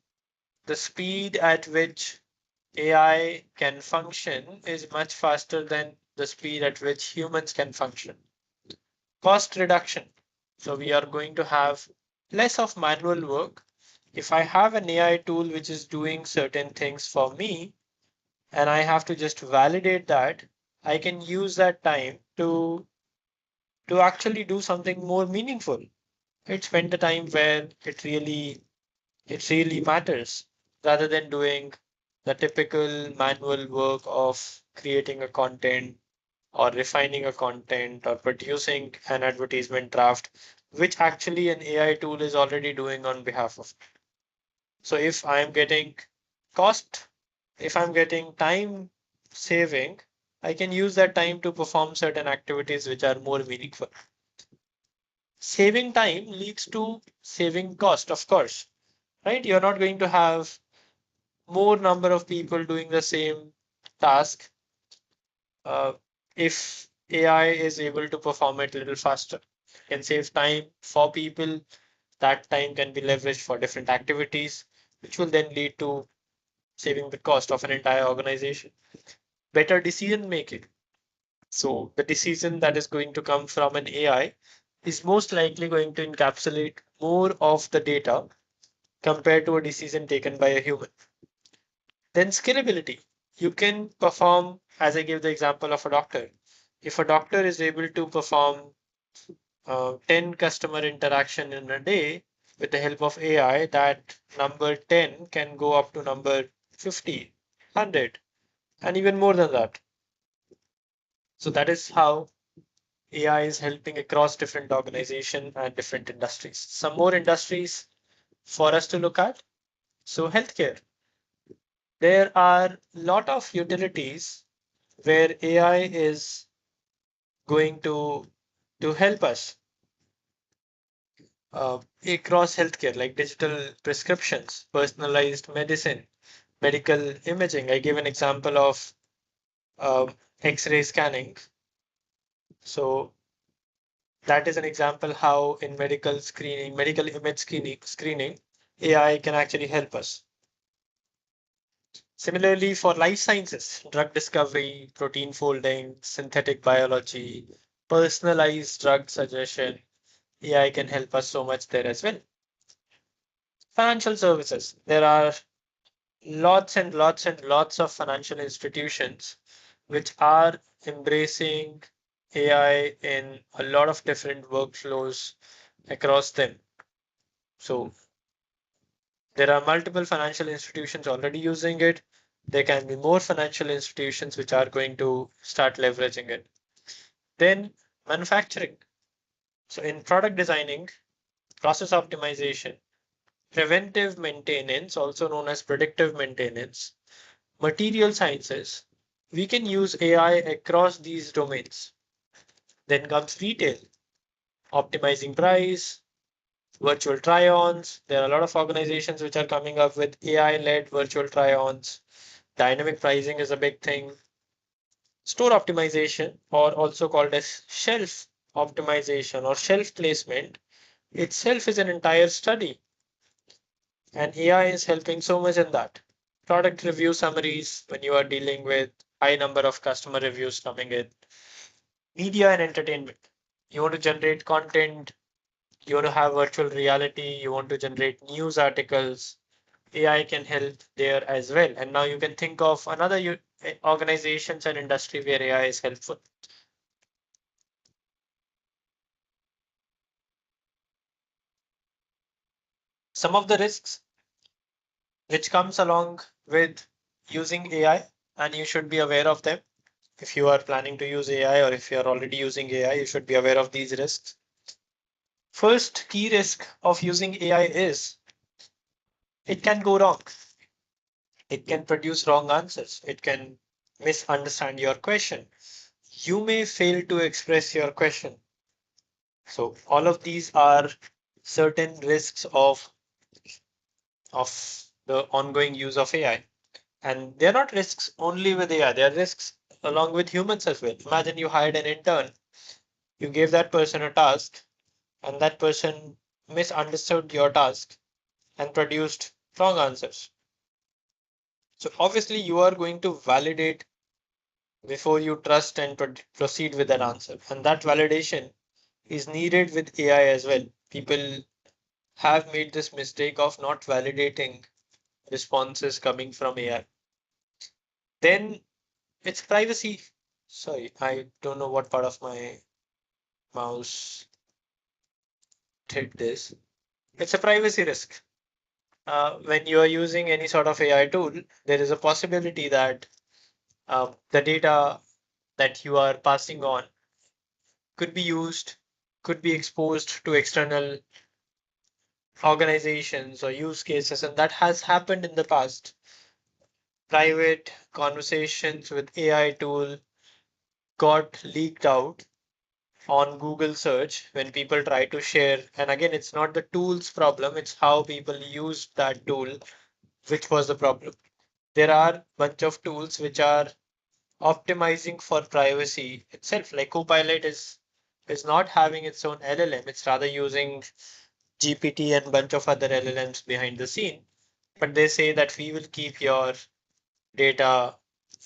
speed at which AI can function is much faster than the speed at which humans can function. Cost reduction. So we are going to have less of manual work. If I have an AI tool which is doing certain things for me, and I have to just validate that, I can use that time to actually do something more meaningful. It spend the time where it really matters rather than doing the typical manual work of creating a content or refining a content or producing an advertisement draft, which actually an AI tool is already doing on behalf of. So if I'm getting cost, if I'm getting time saving, I can use that time to perform certain activities which are more meaningful. Saving time leads to saving cost, of course, right? You're not going to have more number of people doing the same task if AI is able to perform it a little faster. Can save time for people. That time can be leveraged for different activities, which will then lead to saving the cost of an entire organization. Better decision making. So the decision that is going to come from an AI is most likely going to encapsulate more of the data compared to a decision taken by a human. Then scalability. You can perform, as I gave the example of a doctor. If a doctor is able to perform 10 customer interaction in a day with the help of AI, that number 10 can go up to number 50, 100, and even more than that. So that is how AI is helping across different organizations and different industries. Some more industries for us to look at. So healthcare. There are a lot of utilities where AI is going to help us across healthcare, like digital prescriptions, personalized medicine, medical imaging. I gave an example of X-ray scanning. So that is an example how in medical screening, medical image screening, AI can actually help us. Similarly, for life sciences, drug discovery, protein folding, synthetic biology, personalized drug suggestion, AI can help us so much there as well. Financial services. There are lots and lots and lots of financial institutions which are embracing AI in a lot of different workflows across them. So there are multiple financial institutions already using it. There can be more financial institutions which are going to start leveraging it. Then manufacturing. So in product designing, process optimization, preventive maintenance, also known as predictive maintenance, material sciences, we can use AI across these domains. Then comes retail, optimizing price, virtual try-ons. There are a lot of organizations which are coming up with AI-led virtual try-ons. Dynamic pricing is a big thing. Store optimization, or also called as shelf optimization or shelf placement, itself is an entire study, and AI is helping so much in that. Product review summaries when you are dealing with high number of customer reviews coming in. Media and entertainment. You want to generate content, you want to have virtual reality, you want to generate news articles, AI can help there as well. And now you can think of another organizations and industry where AI is helpful. Some of the risks which comes along with using AI, and you should be aware of them. If you are planning to use AI or if you are already using AI, you should be aware of these risks. First key risk of using AI is it can go wrong. It can produce wrong answers. It can misunderstand your question. You may fail to express your question. So all of these are certain risks of the ongoing use of AI. And they're not risks only with AI, they're risks along with humans as well. Imagine you hired an intern, you gave that person a task, and that person misunderstood your task and produced wrong answers. So obviously you are going to validate before you trust and proceed with that answer. And that validation is needed with AI as well. People have made this mistake of not validating responses coming from AI. Then it's privacy. Sorry, I don't know what part of my mouse hit this. It's a privacy risk. When you are using any sort of AI tool, there is a possibility that the data that you are passing on could be used, could be exposed to external organizations or use cases, and that has happened in the past. Private conversations with AI tool got leaked out on Google search when people try to share. And again, it's not the tool's problem, it's how people use that tool, which was the problem. There are a bunch of tools which are optimizing for privacy itself. Like Copilot is not having its own LLM, it's rather using GPT and bunch of other LLMs behind the scene. But they say that we will keep your data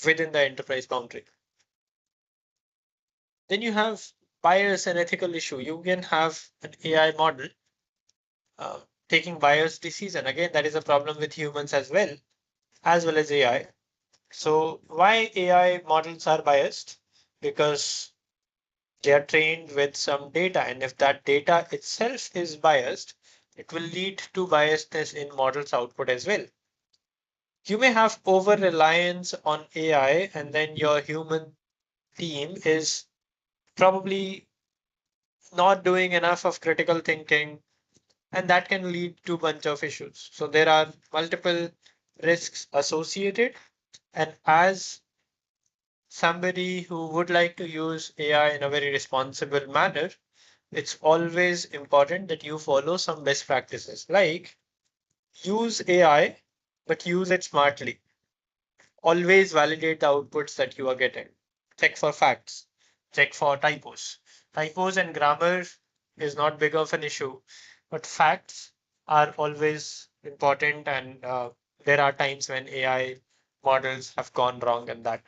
within the enterprise boundary. Then you have bias and ethical issue. You can have an AI model taking biased decision. Again, that is a problem with humans as well as AI. So why AI models are biased? Because they are trained with some data, and if that data itself is biased, it will lead to biasness in models output as well. You may have over reliance on AI, and then your human team is probably not doing enough of critical thinking, and that can lead to a bunch of issues. So there are multiple risks associated. And as somebody who would like to use AI in a very responsible manner, it's always important that you follow some best practices, like use AI, but use it smartly. Always validate the outputs that you are getting. Check for facts. Check for typos. Typos and grammar is not big of an issue, but facts are always important, and there are times when AI models have gone wrong in that.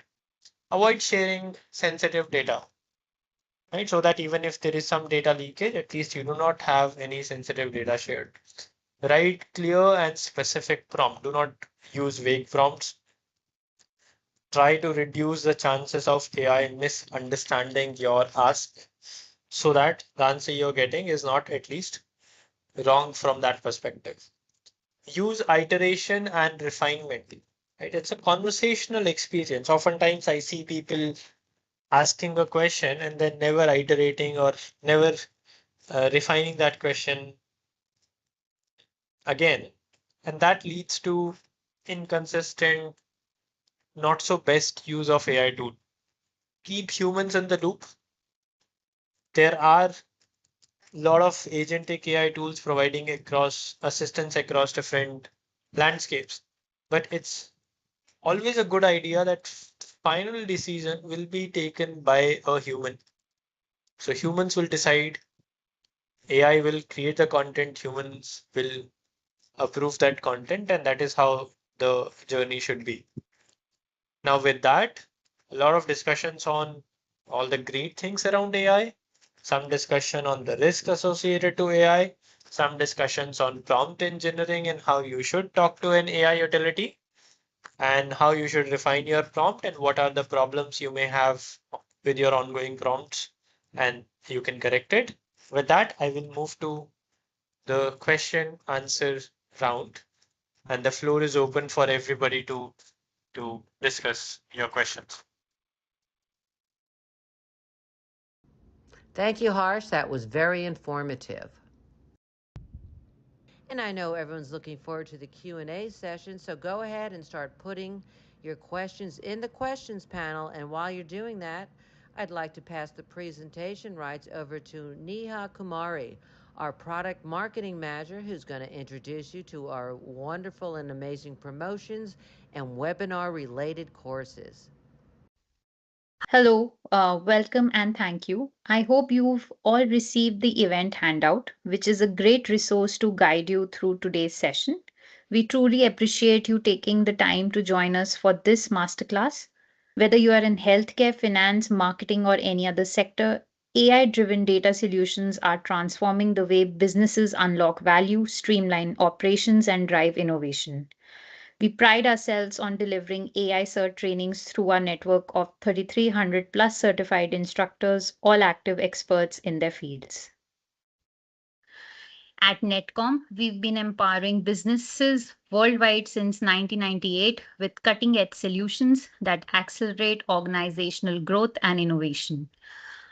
Avoid sharing sensitive data, right? So that even if there is some data leakage, at least you do not have any sensitive data shared. Write clear and specific prompt. Do not use vague prompts. Try to reduce the chances of AI misunderstanding your ask so that the answer you're getting is not at least wrong from that perspective. Use iteration and refinement. Right? It's a conversational experience. Oftentimes I see people asking a question and then never iterating or never refining that question again. And that leads to inconsistent, not so best use of AI tool. Keep humans in the loop. There are a lot of agentic AI tools providing across assistance across different landscapes. But it's always a good idea that final decision will be taken by a human. So humans will decide, AI will create the content, humans will approve that content, and that is how the journey should be. Now, with that, a lot of discussions on all the great things around AI, some discussion on the risk associated to AI, some discussions on prompt engineering and how you should talk to an AI utility, and how you should refine your prompt and what are the problems you may have with your ongoing prompts, and you can correct it. With that, I will move to the question answer round, and the floor is open for everybody to discuss your questions. Thank you, Harsh. That was very informative. And I know everyone's looking forward to the Q&A session, so go ahead and start putting your questions in the questions panel. And while you're doing that, I'd like to pass the presentation rights over to Neha Kumari, our product marketing manager, who's going to introduce you to our wonderful and amazing promotions and webinar related courses. Hello, welcome and thank you. I hope you've all received the event handout, which is a great resource to guide you through today's session. We truly appreciate you taking the time to join us for this masterclass. Whether you are in healthcare, finance, marketing, or any other sector, AI driven data solutions are transforming the way businesses unlock value, streamline operations, and drive innovation. We pride ourselves on delivering AI cert trainings through our network of 3,300 plus certified instructors, all active experts in their fields. At Netcom, we've been empowering businesses worldwide since 1998 with cutting edge solutions that accelerate organizational growth and innovation.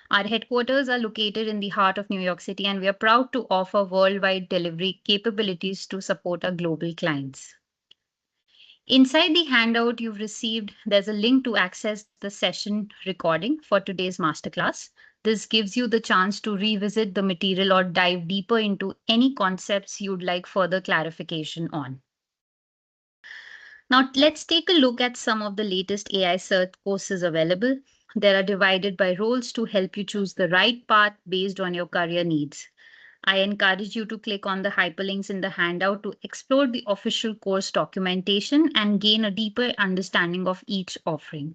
Our headquarters are located in the heart of New York City, and we are proud to offer worldwide delivery capabilities to support our global clients. Inside the handout you've received, there's a link to access the session recording for today's masterclass. This gives you the chance to revisit the material or dive deeper into any concepts you'd like further clarification on. Now, let's take a look at some of the latest AI Cert courses available. They are divided by roles to help you choose the right path based on your career needs. I encourage you to click on the hyperlinks in the handout to explore the official course documentation and gain a deeper understanding of each offering.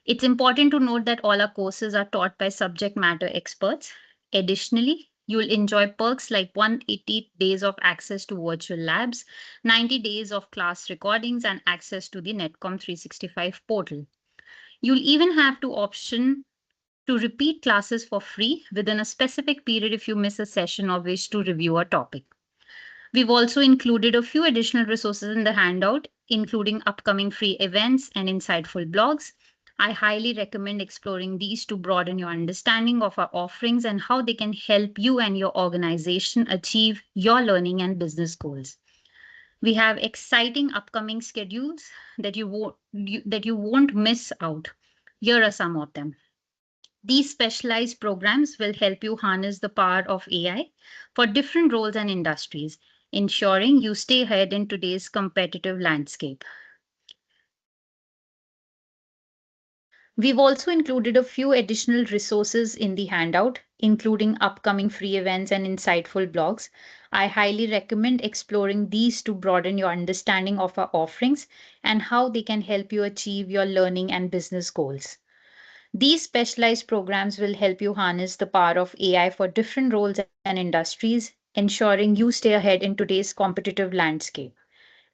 It's important to note that all our courses are taught by subject matter experts. Additionally, you'll enjoy perks like 180 days of access to virtual labs, 90 days of class recordings, and access to the Netcom 365 portal. You'll even have the option to repeat classes for free within a specific period if you miss a session or wish to review a topic. We've also included a few additional resources in the handout, including upcoming free events and insightful blogs. I highly recommend exploring these to broaden your understanding of our offerings and how they can help you and your organization achieve your learning and business goals. We have exciting upcoming schedules that you won't miss out. Here are some of them. These specialized programs will help you harness the power of AI for different roles and industries, ensuring you stay ahead in today's competitive landscape. We've also included a few additional resources in the handout, including upcoming free events and insightful blogs. I highly recommend exploring these to broaden your understanding of our offerings and how they can help you achieve your learning and business goals. These specialized programs will help you harness the power of AI for different roles and industries, ensuring you stay ahead in today's competitive landscape.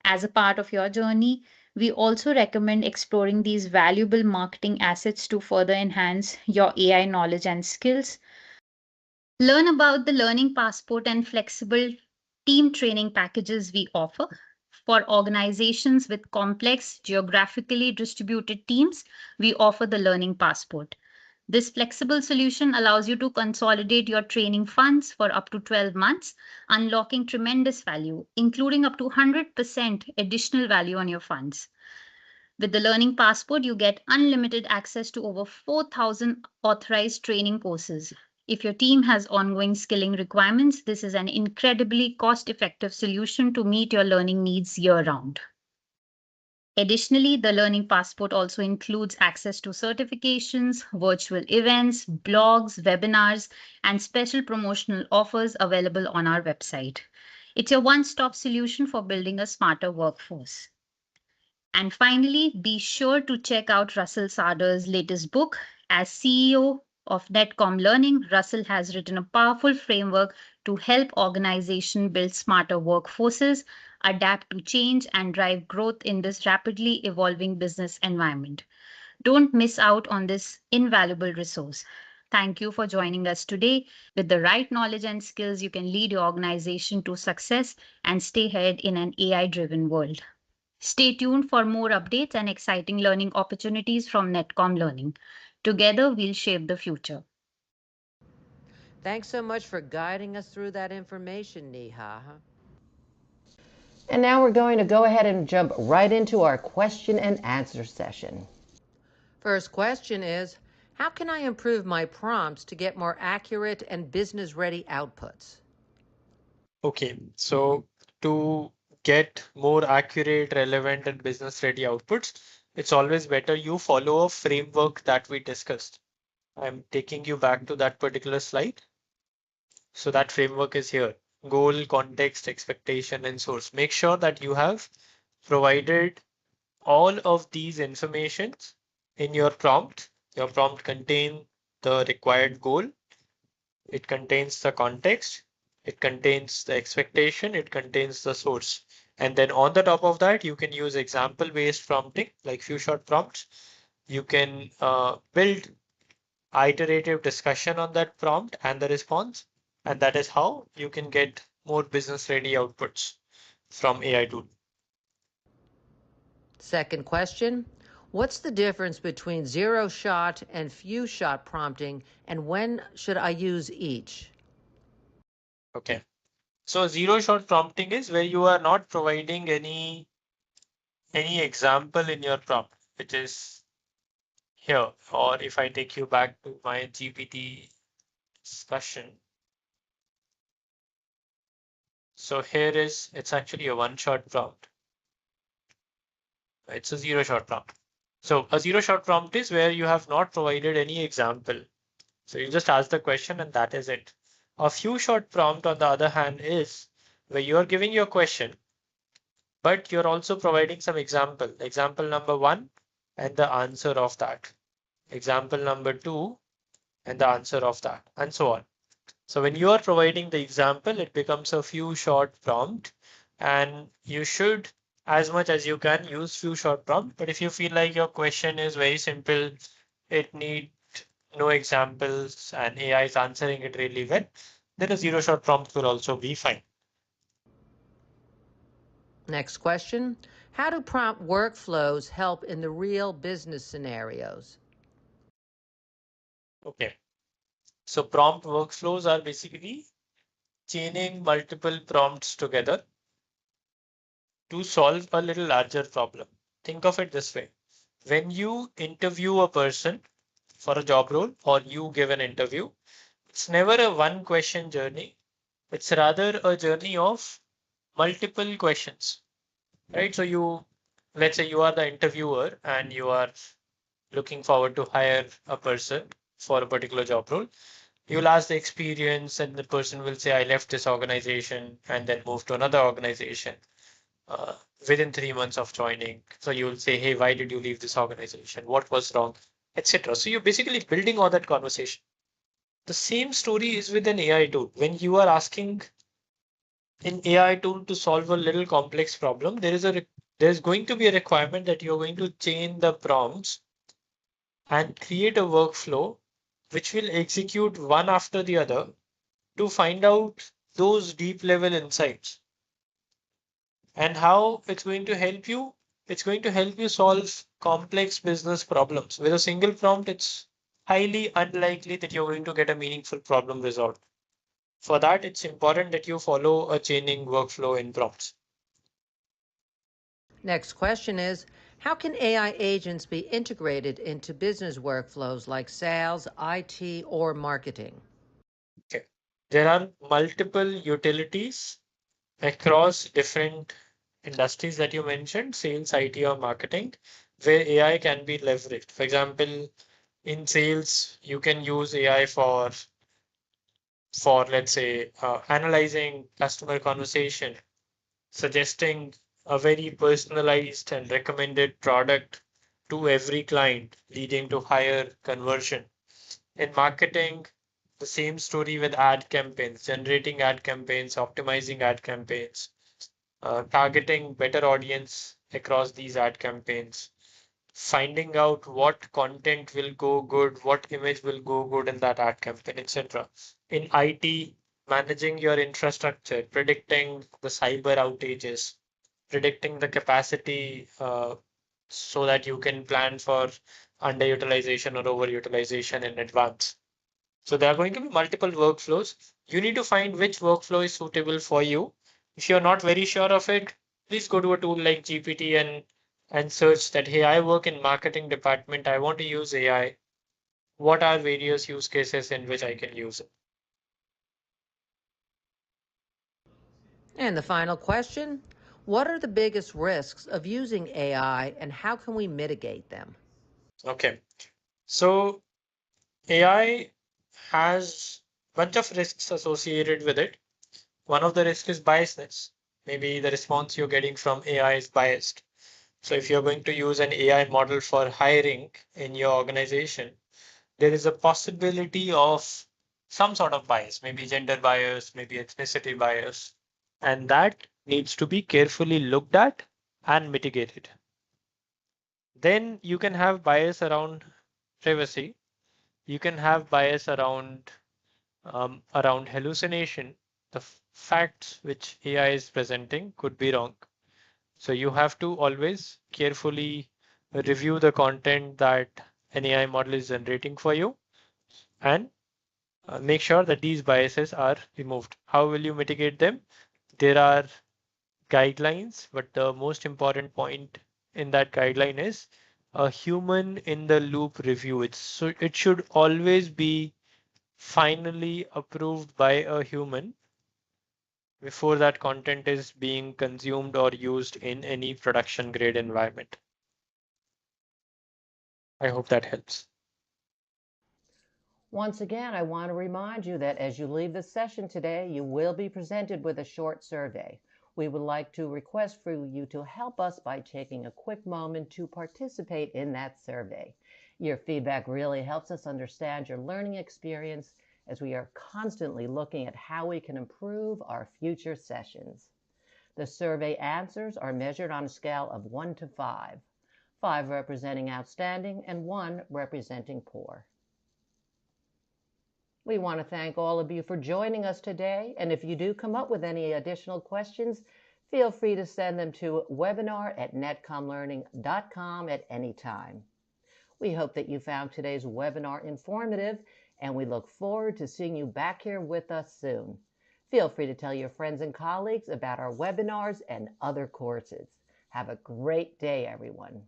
As a part of your journey, we also recommend exploring these valuable marketing assets to further enhance your AI knowledge and skills. Learn about the Learning Passport and flexible team training packages we offer. For organizations with complex, geographically distributed teams, we offer the Learning Passport. This flexible solution allows you to consolidate your training funds for up to 12 months, unlocking tremendous value, including up to 100% additional value on your funds. With the Learning Passport, you get unlimited access to over 4,000 authorized training courses. If your team has ongoing skilling requirements, this is an incredibly cost-effective solution to meet your learning needs year-round. Additionally, the Learning Passport also includes access to certifications, virtual events, blogs, webinars, and special promotional offers available on our website. It's your one-stop solution for building a smarter workforce. And finally, be sure to check out Russell Sardar's latest book. As CEO of Netcom Learning, Russell has written a powerful framework to help organizations build smarter workforces, adapt to change, and drive growth in this rapidly evolving business environment. Don't miss out on this invaluable resource. Thank you for joining us today. With the right knowledge and skills, you can lead your organization to success and stay ahead in an AI-driven world. Stay tuned for more updates and exciting learning opportunities from Netcom Learning. Together, we'll shape the future. Thanks so much for guiding us through that information, Neha. And now we're going to go ahead and jump right into our question and answer session. First question is, how can I improve my prompts to get more accurate and business-ready outputs? Okay, so to get more accurate, relevant, and business-ready outputs, it's always better you follow a framework that we discussed. I'm taking you back to that particular slide. So that framework is here: goal, context, expectation, and source. Make sure that you have provided all of these informations in your prompt. Your prompt contains the required goal. It contains the context. It contains the expectation. It contains the source. And then on the top of that, you can use example-based prompting, like few short prompts. You can build iterative discussion on that prompt and the response. And that is how you can get more business-ready outputs from AI tool. Second question, what's the difference between zero-shot and few-shot prompting, and when should I use each? Okay, so zero-shot prompting is where you are not providing any example in your prompt, which is here. Or if I take you back to my GPT discussion. So here it's actually a one-shot prompt. It's a zero-shot prompt. So a zero-shot prompt is where you have not provided any example. So you just ask the question and that is it. A few-shot prompt, on the other hand, is where you are giving your question, but you're also providing some example. Example number 1 and the answer of that. Example number 2 and the answer of that, and so on. So when you are providing the example, it becomes a few short prompt, and you should, as much as you can, use few short prompt. But if you feel like your question is very simple, it needs no examples and AI is answering it really well, then a zero shot prompt will also be fine. Next question. How do prompt workflows help in the real business scenarios? Okay. So prompt workflows are basically chaining multiple prompts together to solve a little larger problem. Think of it this way. When you interview a person for a job role or you give an interview, it's never a one question journey. It's rather a journey of multiple questions, right? So let's say you are the interviewer and you are looking forward to hire a person for a particular job role. You'll ask the experience and the person will say, I left this organization and then moved to another organization uh, within 3 months of joining. So you'll say, hey, why did you leave this organization? What was wrong? Etc. So you're basically building all that conversation. The same story is with an AI tool. When you are asking an AI tool to solve a little complex problem, there's going to be a requirement that you're going to chain the prompts and create a workflow which will execute one after the other to find out those deep level insights. And how it's going to help you? It's going to help you solve complex business problems. With a single prompt, it's highly unlikely that you're going to get a meaningful problem resolved. For that, it's important that you follow a chaining workflow in prompts. Next question is, how can AI agents be integrated into business workflows like sales, IT, or marketing? Okay. There are multiple utilities across different industries that you mentioned, sales, IT, or marketing, where AI can be leveraged. For example, in sales, you can use AI for let's say analyzing customer conversation, suggesting a very personalized and recommended product to every client, leading to higher conversion. In marketing, the same story with ad campaigns, generating ad campaigns, optimizing ad campaigns, targeting better audience across these ad campaigns, finding out what content will go good, what image will go good in that ad campaign, etc. In IT, managing your infrastructure, predicting the cyber outages, predicting the capacity so that you can plan for underutilization or overutilization in advance. So there are going to be multiple workflows. You need to find which workflow is suitable for you. If you're not very sure of it, please go to a tool like GPT and search that, hey, I work in marketing department. I want to use AI. What are various use cases in which I can use it? And the final question, what are the biggest risks of using AI and how can we mitigate them? Okay. So AI has a bunch of risks associated with it. One of the risks is biasness. Maybe the response you're getting from AI is biased. So if you're going to use an AI model for hiring in your organization, there is a possibility of some sort of bias, maybe gender bias, maybe ethnicity bias, and that needs to be carefully looked at and mitigated. Then you can have bias around privacy. You can have bias around hallucination. The facts which AI is presenting could be wrong. So you have to always carefully review the content that an AI model is generating for you and make sure that these biases are removed. How will you mitigate them? There are guidelines, but the most important point in that guideline is a human in the loop review. It should always be finally approved by a human before that content is being consumed or used in any production grade environment. I hope that helps. Once again, I want to remind you that as you leave this session today, you will be presented with a short survey. We would like to request for you to help us by taking a quick moment to participate in that survey. Your feedback really helps us understand your learning experience as we are constantly looking at how we can improve our future sessions. The survey answers are measured on a scale of 1 to 5, 5 representing outstanding and 1 representing poor. We want to thank all of you for joining us today, and if you do come up with any additional questions, Feel free to send them to webinar@netcomlearning.com at any time. We hope that you found today's webinar informative, and we look forward to seeing you back here with us soon. Feel free to tell your friends and colleagues about our webinars and other courses. Have a great day, everyone.